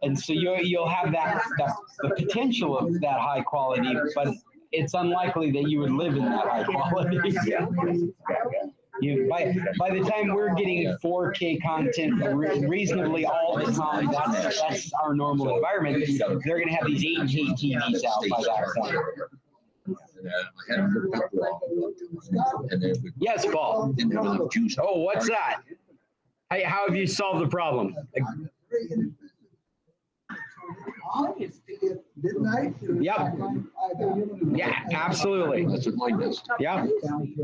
And so you'll have the potential of that high quality, but it's unlikely that you would live in that high quality. By the time we're getting 4K content reasonably all the time, that's our normal environment. They're going to have these 8K TVs out by that point. I had them hooked up wrong. And they would- Yes, Paul. and there was enough juice. Oh, what's that? Hey, how have you solved the problem? Midnight. Yep. Yeah, absolutely. That's what mine does. Yeah.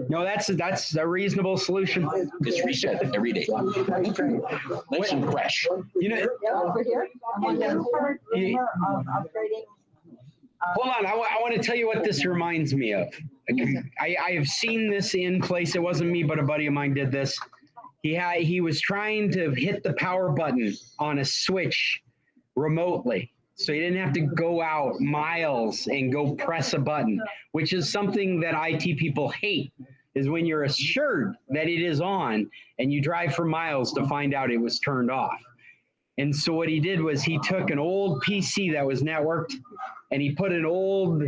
No, that's a reasonable solution. It's reset every day. Nice and fresh. You know, Over here. Upgrading. hold on. I want to tell you what this reminds me of. I have seen this in place. It wasn't me, but a buddy of mine did this. He was trying to hit the power button on a switch remotely, So you didn't have to go out miles and go press a button, which is something that IT people hate, is when you're assured that it is on and you drive for miles to find out it was turned off. And so what he did was he took an old PC that was networked and he put an old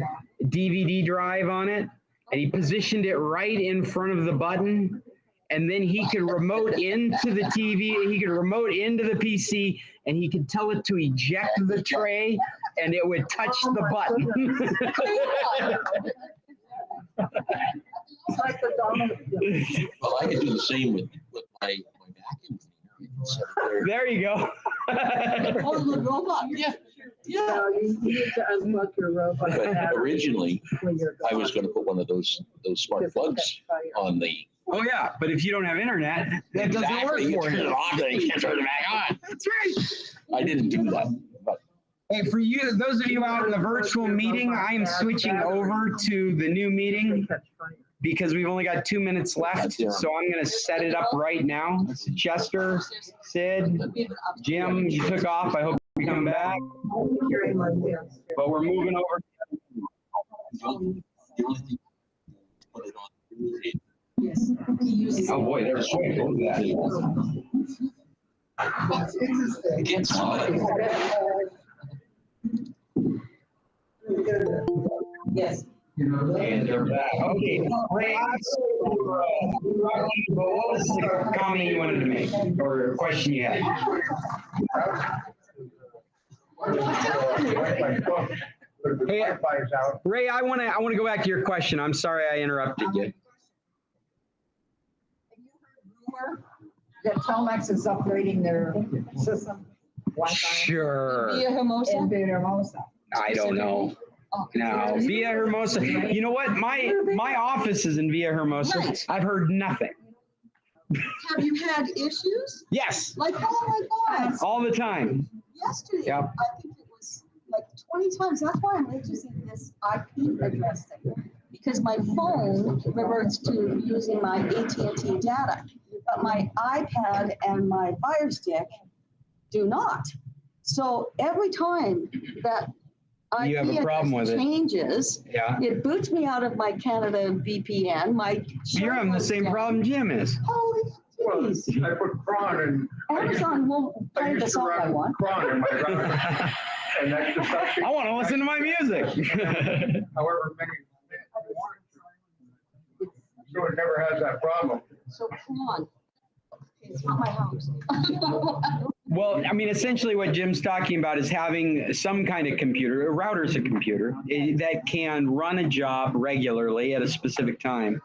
DVD drive on it and he positioned it right in front of the button. And then he could remote into the TV, he could remote into the PC, and he could tell it to eject the tray, and it would touch the button. It's like the dominant. Well, I could do the same with my vacuum cleaner. There you go. Oh, the robot, yeah. No, you need to unplug your robot. But battery originally, when you're I was gone. gonna put one of those smart plugs on the. Oh yeah, but if you don't have internet, that doesn't work You for turn it you. off, then you can't turn it back on. That's right. I didn't do that, but Hey, for you, those of you out in the virtual meeting, I am switching over to the new meeting because we've only got 2 minutes left. So I'm gonna set it up right now. Chester, Sid, Jim, you took off. I hope you come back. But we're moving over. the only thing, put it on. Yes. Oh boy, there's so much of that. It's interesting. It gets hot. Yes. And they're back. Okay. Ray, what was the comment you wanted to make or question you had? Hey, Wi-Fi is out. Ray, I want to go back to your question. I'm sorry I interrupted you. Rumor that Telmex is upgrading their system. Wi-Fi Sure. Via Hermosa? in Hermosa. I don't know. Oh. No, Via Hermosa. You know what? My office is in Via Hermosa. Right. I've heard nothing. Have you had issues? Yes, Like, oh my God, all the time. yesterday, Yep. I think it was like 20 times. That's why I'm interested in this IP address thing. Because my phone reverts to using my AT&T data, but my iPad and my Fire Stick do not. So every time that You have a IP problem address with it. changes, Yeah. it boots me out of my Canada VPN. You're having the same problem Jim is. Holy Well, jeez. I put cron in. Amazon won't I play the used to song I run want. cron in my router. And that's just I want to listen to my music. however many. So it never has that problem. So come on. It's not my house. Well, I mean, essentially what Jim's talking about is having some kind of computer, a router's a computer, that can run a job regularly at a specific time.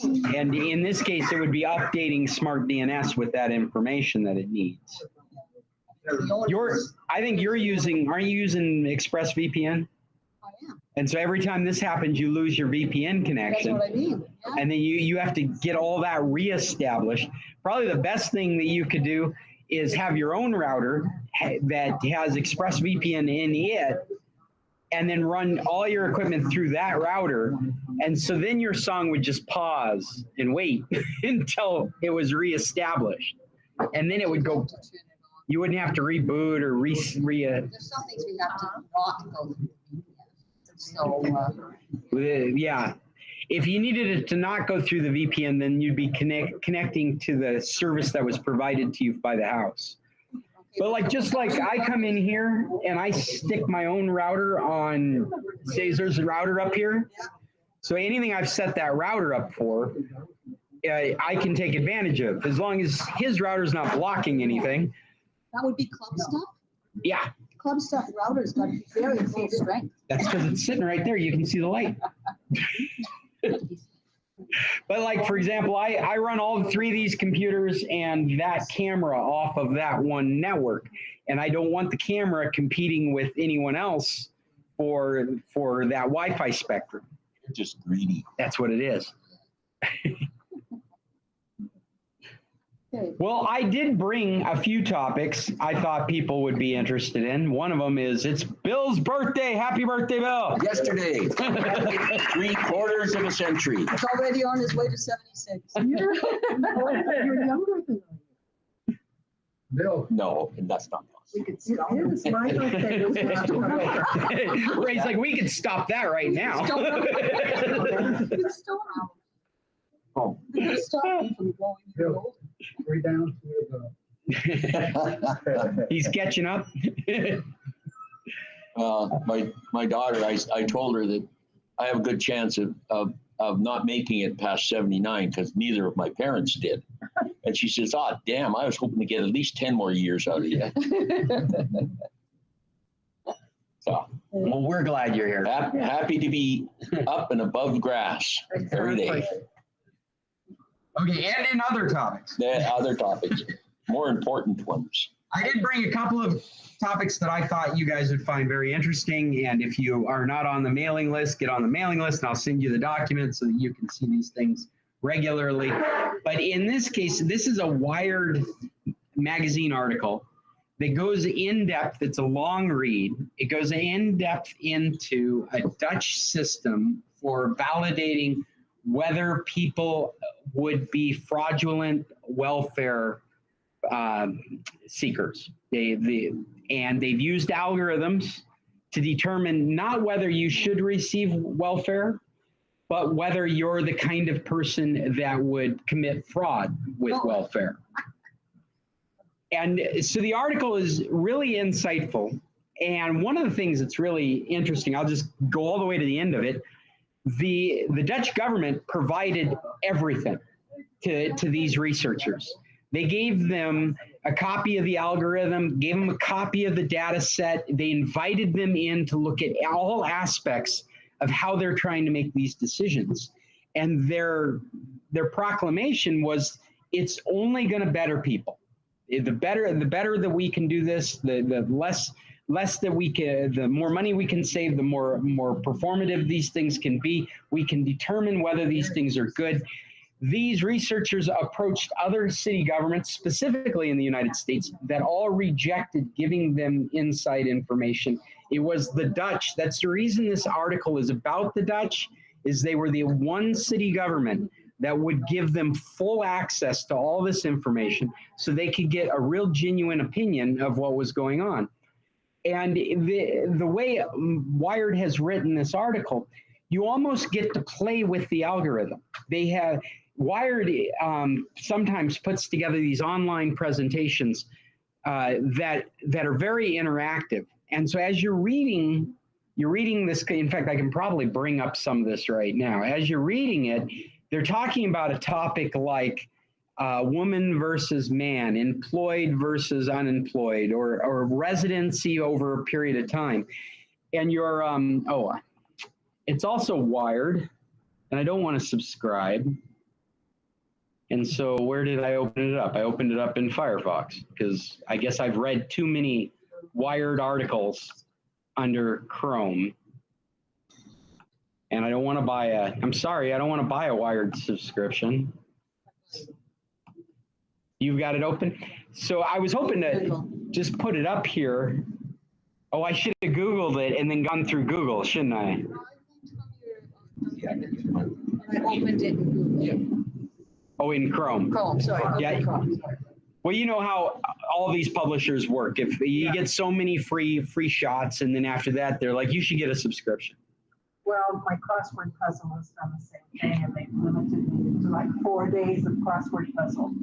And in this case, it would be updating Smart DNS with that information that it needs. I think aren't you using ExpressVPN? I am. And so every time this happens, you lose your VPN That's connection. what I mean. Yeah. And then you have to get all that reestablished. Probably the best thing that you could do is have your own router that has ExpressVPN in it, and then run all your equipment through that router. And so then your song would just pause and wait until it was reestablished. And then it would go, you wouldn't have to reboot or There's some things we have to not go through. So, yeah. If you needed it to not go through the VPN, then you'd be connecting to the service that was provided to you by the house. But like, just like I come in here and I stick my own router on, say there's a router up here. So anything I've set that router up for, I can take advantage of, as long as his router's not blocking anything. that would be club stuff. Yeah, Club stuff routers got to be very full strength. that's because it's sitting right there. You can see the light. But like, for example, I run all three of these computers and that camera off of that one network. And I don't want the camera competing with anyone else for that Wi-Fi spectrum. You're just greedy. That's what it is. Okay. Well, I did bring a few topics I thought people would be interested in. One of them is it's Bill's birthday. Happy birthday, Bill. Yesterday, 3/4 of a century. It's already on his way to 76. You're younger than Bill, No, and that's not possible. We could It stop. is, my birthday was last November. Ray's like, we could stop that right now. We could stop. Oh. We could stop you from going even older. We're down to the. He's catching up. My daughter, I told her that I have a good chance of not making it past 79 because neither of my parents did. And she says, "Oh, damn, I was hoping to get at least 10 more years out of you." So Well, we're glad you're here. happy to be up and above grass every day. Exactly. Okay, and in other topics. The other topics, more important ones. I did bring a couple of topics that I thought you guys would find very interesting. And if you are not on the mailing list, get on the mailing list and I'll send you the documents so that you can see these things regularly. But in this case, this is a Wired magazine article that goes in depth. It's a long read. It goes in depth into a Dutch system for validating whether people would be fraudulent welfare seekers. And they've used algorithms to determine not whether you should receive welfare, but whether you're the kind of person that would commit fraud with welfare. And so the article is really insightful. And one of the things that's really interesting, I'll just go all the way to the end of it. The Dutch government provided everything to these researchers. They gave them a copy of the algorithm, gave them a copy of the data set. They invited them in to look at all aspects of how they're trying to make these decisions. And their proclamation was, it's only going to better people. The better that we can do this, the less that we can, the more money we can save, the more performative these things can be. We can determine whether these things are good. These researchers approached other city governments, specifically in the United States, that all rejected giving them inside information. It was the Dutch. That's the reason this article is about the Dutch, is they were the one city government that would give them full access to all this information so they could get a real genuine opinion of what was going on. And the way Wired has written this article, you almost get to play with the algorithm. They have Wired sometimes puts together these online presentations that are very interactive. And so as you're reading this, in fact, I can probably bring up some of this right now. As you're reading it, they're talking about a topic like woman versus man, employed versus unemployed, or residency over a period of time. And you're, it's also Wired, and I don't want to subscribe. And so where did I open it up? I opened it up in Firefox because I guess I've read too many Wired articles under Chrome. And I don't want to buy I'm sorry, I don't want to buy a Wired subscription. You've got it open? So I was hoping to just put it up here. Oh, I should have Googled it and then gone through Google, shouldn't I? I opened it in Google. Oh, in Chrome. Chrome, sorry. Yeah. Chrome. Well, you know how all these publishers work. If you get so many free shots, and then after that, they're like, you should get a subscription. Well, my crossword puzzle has done the same thing, and they've limited me to like 4 days of crossword puzzle.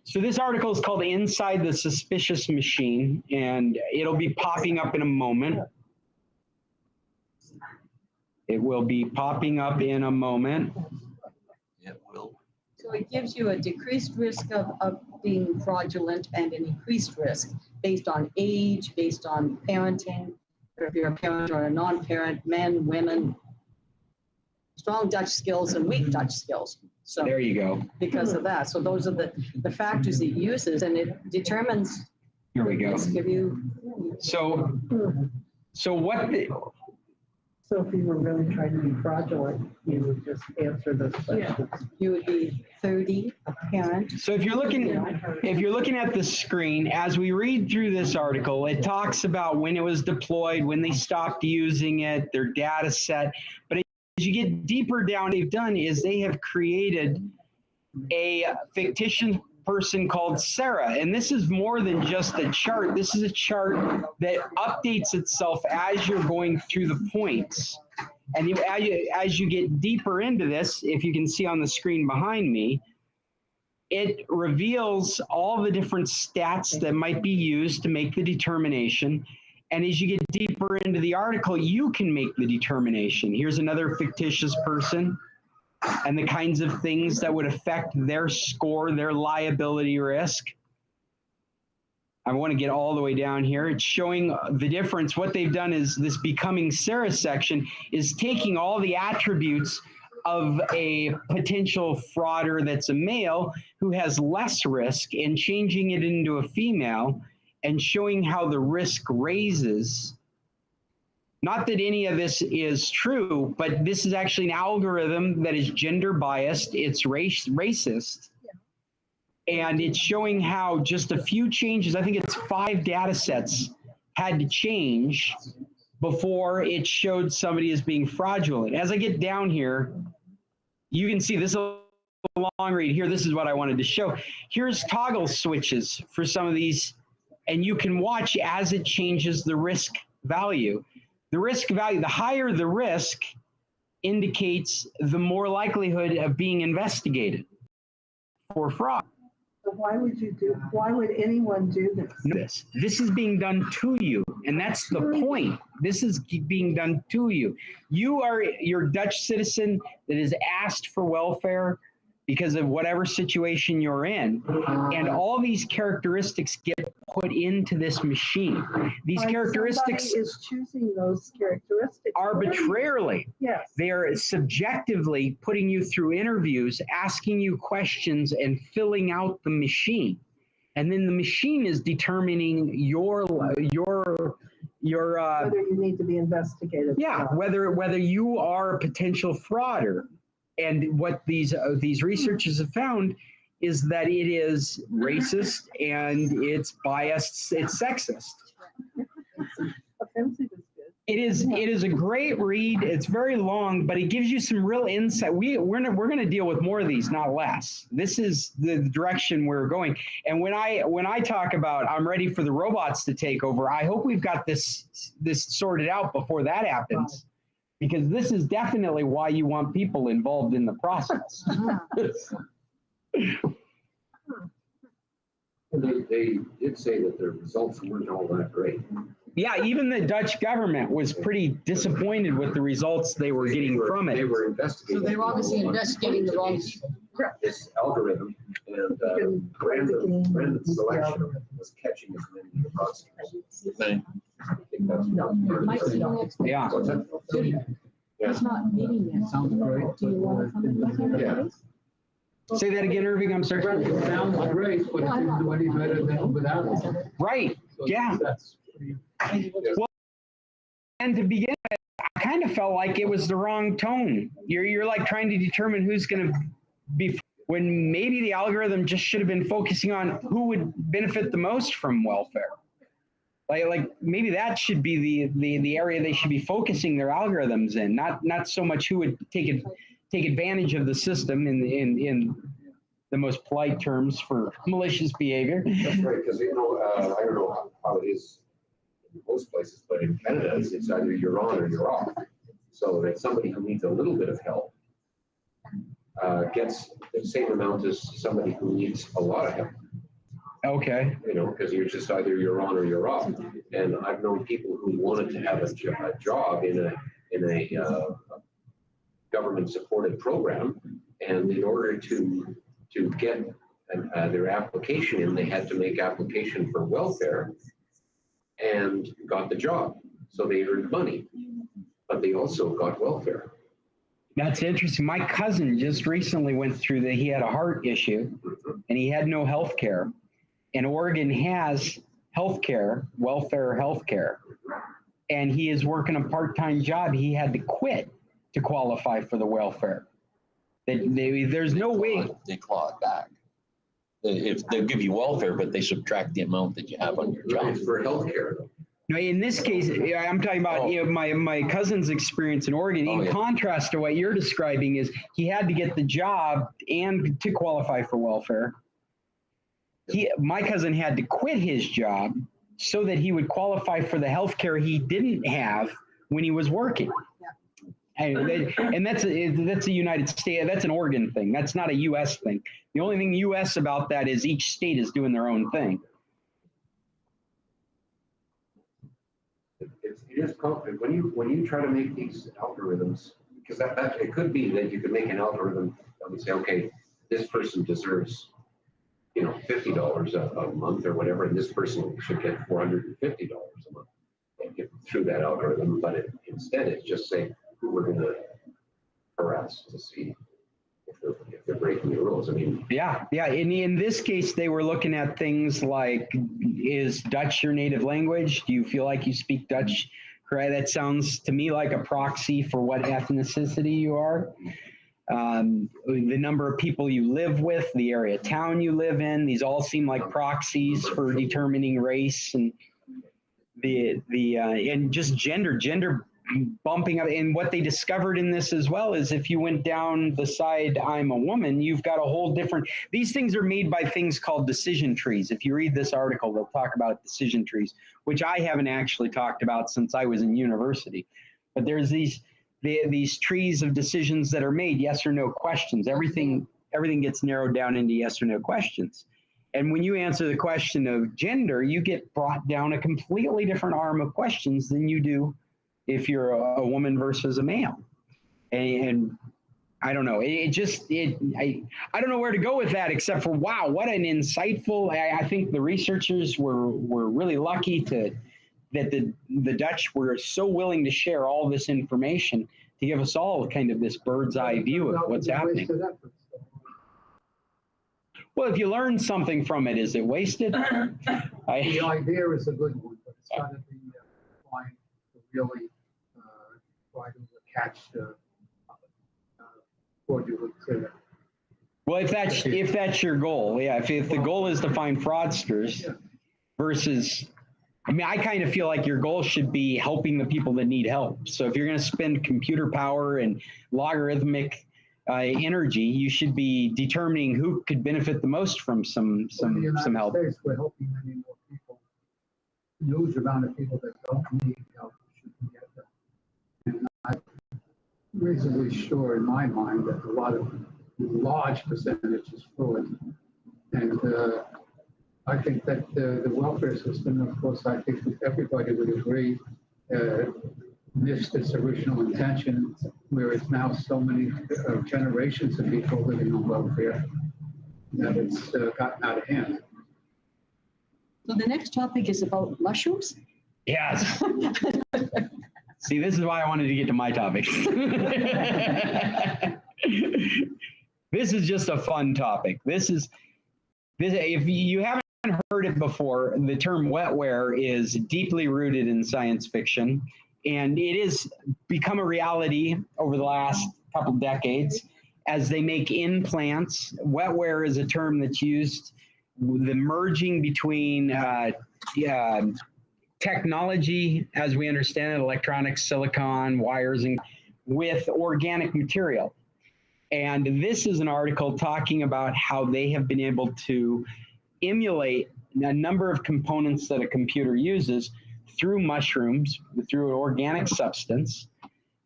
So this article is called Inside the Suspicious Machine, and it'll be popping up in a moment. It will be popping up in a moment. It will. So it gives you a decreased risk of being fraudulent and an increased risk based on age, based on parenting, or if you're a parent or a non-parent, men, women, strong Dutch skills and weak Dutch skills. So There you go. because of that. So those are the factors it uses, and it determines. Here we go. Give you. So what the, So if you were really trying to be fraudulent, you would just answer those questions. You would be 30, a parent. so if you're looking at the screen, as we read through this article, it talks about when it was deployed, when they stopped using it, their data set. But as you get deeper down, they've done is they have created a fictitious person called Sarah. And this is more than just a chart. This is a chart that updates itself as you're going through the points. And as you get deeper into this, if you can see on the screen behind me, it reveals all the different stats that might be used to make the determination. And as you get deeper into the article, you can make the determination. Here's another fictitious person and the kinds of things that would affect their score, their liability risk. I want to get all the way down here. It's showing the difference. What they've done is this Becoming Sarah section is taking all the attributes of a potential frauder that's a male who has less risk and changing it into a female and showing how the risk raises. Not that any of this is true, but this is actually an algorithm that is gender biased. It's racist. And it's showing how just a few changes, I think it's 5 data sets, had to change before it showed somebody as being fraudulent. As I get down here, you can see this is a long read here. This is what I wanted to show. Here's toggle switches for some of these, and you can watch as it changes the risk value. The risk value, the higher the risk, indicates the more likelihood of being investigated for fraud. So why would anyone do this? This is being done to you, and that's the point. This is being done to you. You're a Dutch citizen that is asked for welfare because of whatever situation you're in, and all these characteristics get put into this machine. These characteristics is choosing those characteristics arbitrarily. Yes. They are subjectively putting you through interviews, asking you questions, and filling out the machine. And then the machine is determining your whether you need to be investigated. Yeah, whether you are a potential frauder. And what these researchers have found is that it is racist and it's biased, it's sexist. Offensive is good. It is a great read. It's very long, but it gives you some real insight. We're going to deal with more of these, not less. This is the direction we're going. And when I talk about I'm ready for the robots to take over, I hope we've got this sorted out before that happens. Because this is definitely why you want people involved in the process. They did say that the results weren't all that great. Yeah, even the Dutch government was pretty disappointed with the results they were getting from it. They were investigating. So they were obviously investigating the wrong people. This algorithm and random selection was catching as many fraudsters. Right. I think that's Mike, see you next week. Yeah. What's that? Judy, he's not meeting yet. Sounds great. Do you want to come in with him? Yeah. Say that again, Irving. I'm sorry. It sounds great, but it didn't do any better than without it. Right. So Yeah. That's pretty. And to begin with, I kind of felt like it was the wrong tone. You're like trying to determine who's going to be, when maybe the algorithm just should have been focusing on who would benefit the most from welfare. Like maybe that should be the area they should be focusing their algorithms in, not so much who would take advantage of the system in the most polite terms for malicious behavior. That's right, because I don't know how it is in most places, but in Canada, it's either you're on or you're off. So that somebody who needs a little bit of help gets the same amount as somebody who needs a lot of help. Okay. Because you're just either you're on or you're off. And I've known people who wanted to have a job in a government-supported program, and in order to get their application in, they had to make application for welfare, and got the job. So they earned money, but they also got welfare. That's interesting. My cousin just recently went through that. He had a heart issue, and he had no health care. And Oregon has health care, welfare health care. And he is working a part-time job. He had to quit to qualify for the welfare. There's no way. They claw it back. If they'll give you welfare, but they subtract the amount that you have on your job. It's for healthcare. No, in this case, I'm talking about my cousin's experience in Oregon. In contrast to what you're describing, is he had to get the job and to qualify for welfare. My cousin had to quit his job so that he would qualify for the health care he didn't have when he was working. And that's a United States, that's an Oregon thing. That's not a U.S. thing. The only thing U.S. about that is each state is doing their own thing. It is complicated when you try to make these algorithms, because it could be that you could make an algorithm that would say, okay, this person deserves, $50 a month or whatever, and this person should get $450 a month and get through that algorithm. But instead, it's just saying who we're going to harass to see if they're breaking the rules. I mean, yeah. In this case, they were looking at things like, is Dutch your native language? Do you feel like you speak Dutch? Correct. That sounds to me like a proxy for what ethnicity you are. The number of people you live with, the area of town you live in, these all seem like proxies for determining race and and just gender bumping up. And what they discovered in this as well is if you went down the side, I'm a woman, you've got a whole different, these things are made by things called decision trees. If you read this article, they'll talk about decision trees, which I haven't actually talked about since I was in university. But there's these trees of decisions that are made, yes or no questions. Everything gets narrowed down into yes or no questions. And when you answer the question of gender, you get brought down a completely different arm of questions than you do if you're a woman versus a male. And I don't know, I don't know where to go with that except for, wow, what an insightful, I think the researchers were really lucky that the Dutch were so willing to share all this information to give us all kind of this bird's eye view of what's happening. Well, if you learn something from it, is it wasted? The idea is a good one, but it's got to be defined to really try to catch the fraudulent. Well, if that's your goal, yeah. If the goal is to find fraudsters versus, I mean, I kind of feel like your goal should be helping the people that need help. So if you're going to spend computer power and logarithmic energy, you should be determining who could benefit the most from some help. States, we're helping many more people. Huge amount of people that don't need help should get that. And I'm reasonably sure in my mind that a large percentage is fraud. And I think that the welfare system, of course, I think that everybody would agree, missed its original intention, where it's now so many generations of people living on welfare that it's gotten out of hand. So the next topic is about mushrooms? Yes. See, this is why I wanted to get to my topic. This is just a fun topic. This if you haven't heard it before, the term wetware is deeply rooted in science fiction, and it has become a reality over the last couple decades as they make implants. Wetware is a term that's used, the merging between technology, as we understand it, electronics, silicon, wires, and with organic material. And this is an article talking about how they have been able to emulate a number of components that a computer uses through mushrooms, through an organic substance.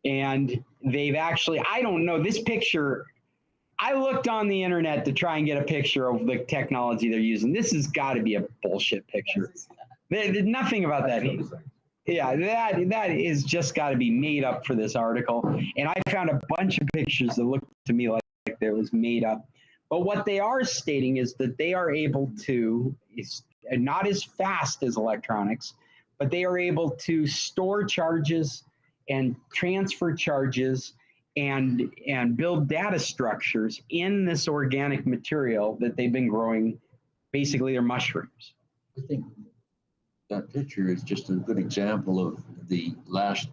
And they've actually, I don't know, this picture, I looked on the internet to try and get a picture of the technology they're using. This has got to be a bullshit picture. There's nothing about that. Yeah, that is just got to be made up for this article. And I found a bunch of pictures that looked to me like it was made up. But what they are stating is that they are able to, it's not as fast as electronics, but they are able to store charges and transfer charges and build data structures in this organic material that they've been growing. Basically, they're mushrooms. I think that picture is just a good example of the last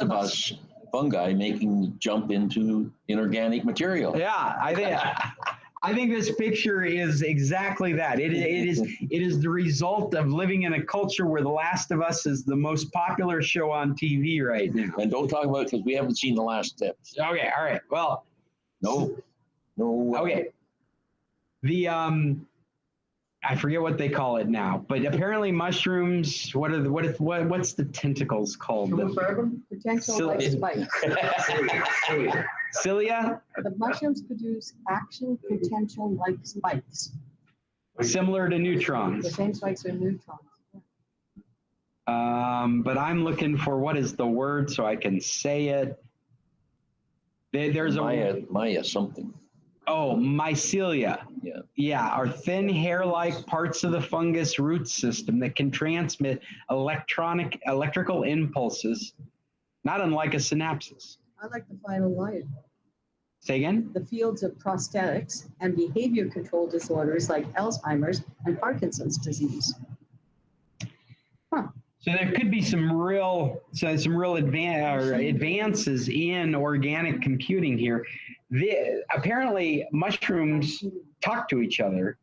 of us fungi making the jump into inorganic material. Yeah, I think this picture is exactly that. It is the result of living in a culture where The Last of Us is the most popular show on TV right now. And don't talk about it because we haven't seen the last steps. Okay, all right. Well, no. Okay. The I forget what they call it now, but apparently mushrooms, what's the tentacles called? Potential like spikes. Cilia? The mushrooms produce action potential like spikes. Similar to The neutrons. same spikes are neutrons. But I'm looking for what is the word so I can say it. There's Maya something. Oh, mycelia. Yeah. Yeah, are thin hair-like parts of the fungus root system that can transmit electrical impulses, not unlike a synapses. I like the final line. Say again? The fields of prosthetics and behavior control disorders like Alzheimer's and Parkinson's disease. So there could be some real advances in organic computing here. Apparently, mushrooms talk to each other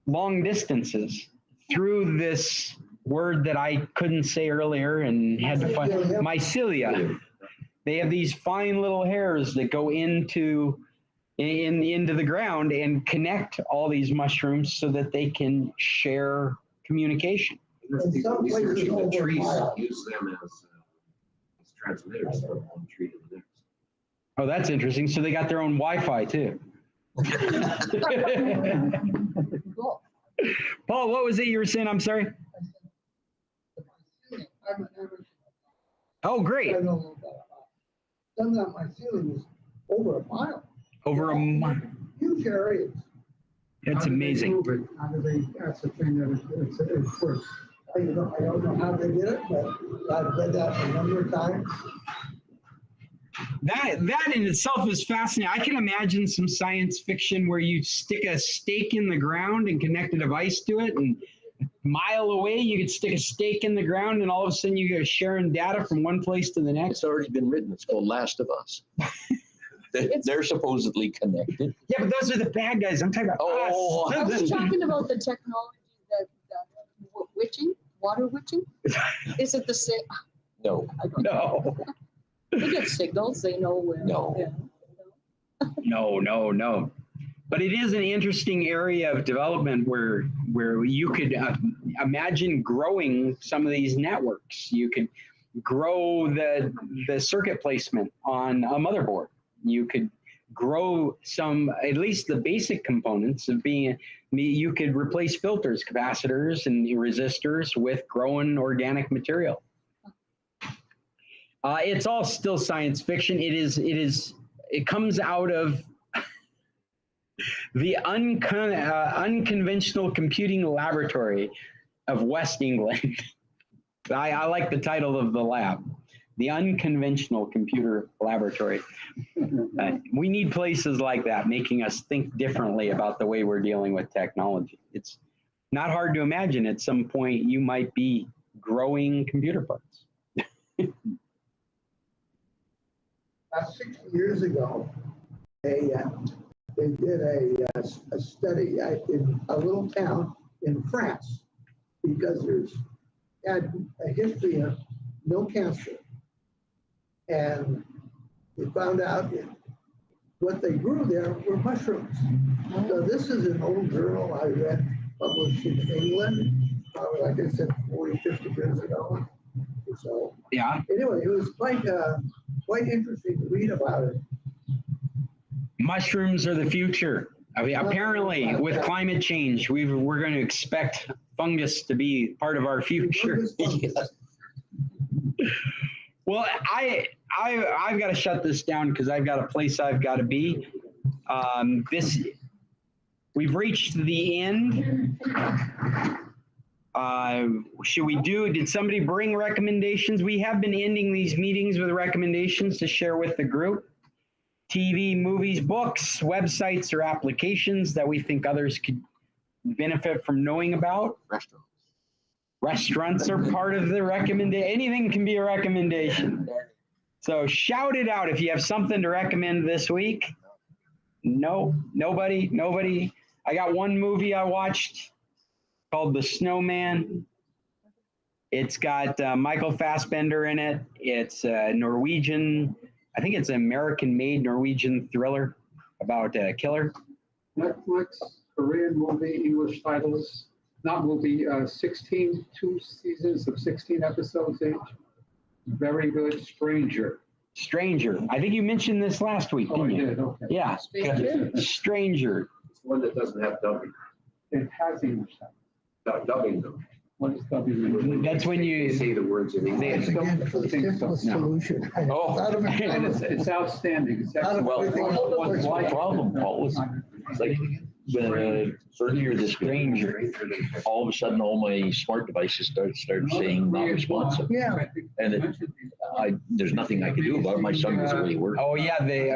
long distances through this word that I couldn't say earlier and had to find, mycelia. They have these fine little hairs that go into the ground and connect all these mushrooms so that they can share communication. In some places The over trees miles. use them as transmitters from one tree to the next. Oh, that's interesting. So they got their own Wi-Fi too. Cool. Paul, what was it you were saying? I'm sorry. Oh, great. I know a little bit about it. Some of my ceiling is over a mile, Over a month. huge areas. It's amazing. How do they ascertain that it's works? I don't know how they did it, but I've read that a number of times. That in itself is fascinating. I can imagine some science fiction where you stick a stake in the ground and connect a device to it, and a mile away you could stick a stake in the ground, and all of a sudden you get sharing data from one place to the next. It's already been written. It's called Last of Us. They're supposedly connected. Yeah, but those are the bad guys. I'm talking about Oh. us. Are we talking about the technology that witching, water witching? Is it the same? No. I don't know. No, They get signals, they know where. No. Yeah. no. But it is an interesting area of development where you could imagine growing some of these networks. You could grow the circuit placement on a motherboard. You could grow at least the basic components of you could replace filters, capacitors, and resistors with growing organic material. It's all still science fiction. It comes out of the unconventional computing laboratory of West England. I like the title of the lab, the Unconventional Computer Laboratory. We need places like that making us think differently about the way we're dealing with technology. It's not hard to imagine at some point you might be growing computer parts. 60 years ago, they did a study in a little town in France because there's had a history of no cancer. And they found out what they grew there were mushrooms. So this is an old journal I read, published in England, like I said, 40, 50 years ago. So Yeah. anyway, it was quite interesting to read about it. Mushrooms are the future. I mean, apparently, with climate change, we're going to expect fungus to be part of our future. Well, I've got to shut this down because I've got a place I've got to be. We've reached the end. Did somebody bring recommendations? We have been ending these meetings with recommendations to share with the group. TV, movies, books, websites, or applications that we think others could benefit from knowing about. Restaurants are part of the recommendation. Anything can be a recommendation. So shout it out if you have something to recommend this week. No, nobody. I got one movie I watched called The Snowman. It's got Michael Fassbender in it. It's Norwegian. I think it's an American-made Norwegian thriller about a killer. Netflix. Korean movie, English titles, not movie, 16, 2 seasons of 16 episodes each. Very good. Stranger. Stranger. I think you mentioned this last week, Oh, I didn't you? did, okay. Yeah. Stranger. It's one that doesn't have dubbing. It has English titles. Dubbing though. What is dubbing? That's when you Say the words in Once English. again, for the simplest No. solution. Oh. Out of it. And it's outstanding. It's excellent. Well, the problem, Paul, is like earlier this stranger, all of a sudden all my smart devices started saying not responsive. Yeah. And there's nothing I could do about it. My son was away working. Oh, yeah, they,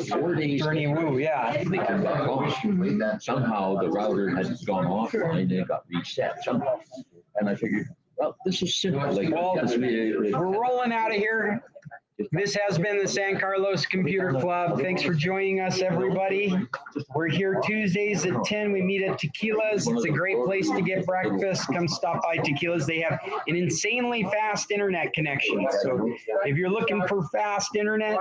4 days. Bernie Wu, yeah. They came back on. Somehow the router had gone offline and it got reset somehow. And I figured, well, this is simple. Like, Well, we're rolling out of here. This has been the San Carlos Computer Club. Thanks for joining us, everybody. We're here Tuesdays at 10. We meet at Tequilas. It's a great place to get breakfast. Come stop by Tequilas. They have an insanely fast internet connection. So if you're looking for fast internet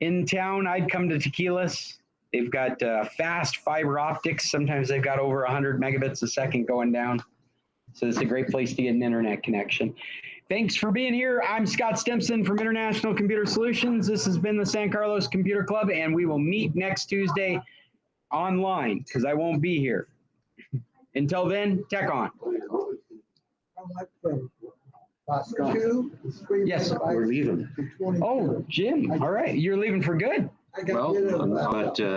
in town, I'd come to Tequilas. They've got fast fiber optics. Sometimes they've got over 100 megabits a second going down. So it's a great place to get an internet connection. Thanks for being here. I'm Scott Stimson from International Computer Solutions. This has been the San Carlos Computer Club, and we will meet next Tuesday online because I won't be here. Until then, tech on. Yes, we're leaving. Oh, Jim. All right. You're leaving for good. I got rid of, But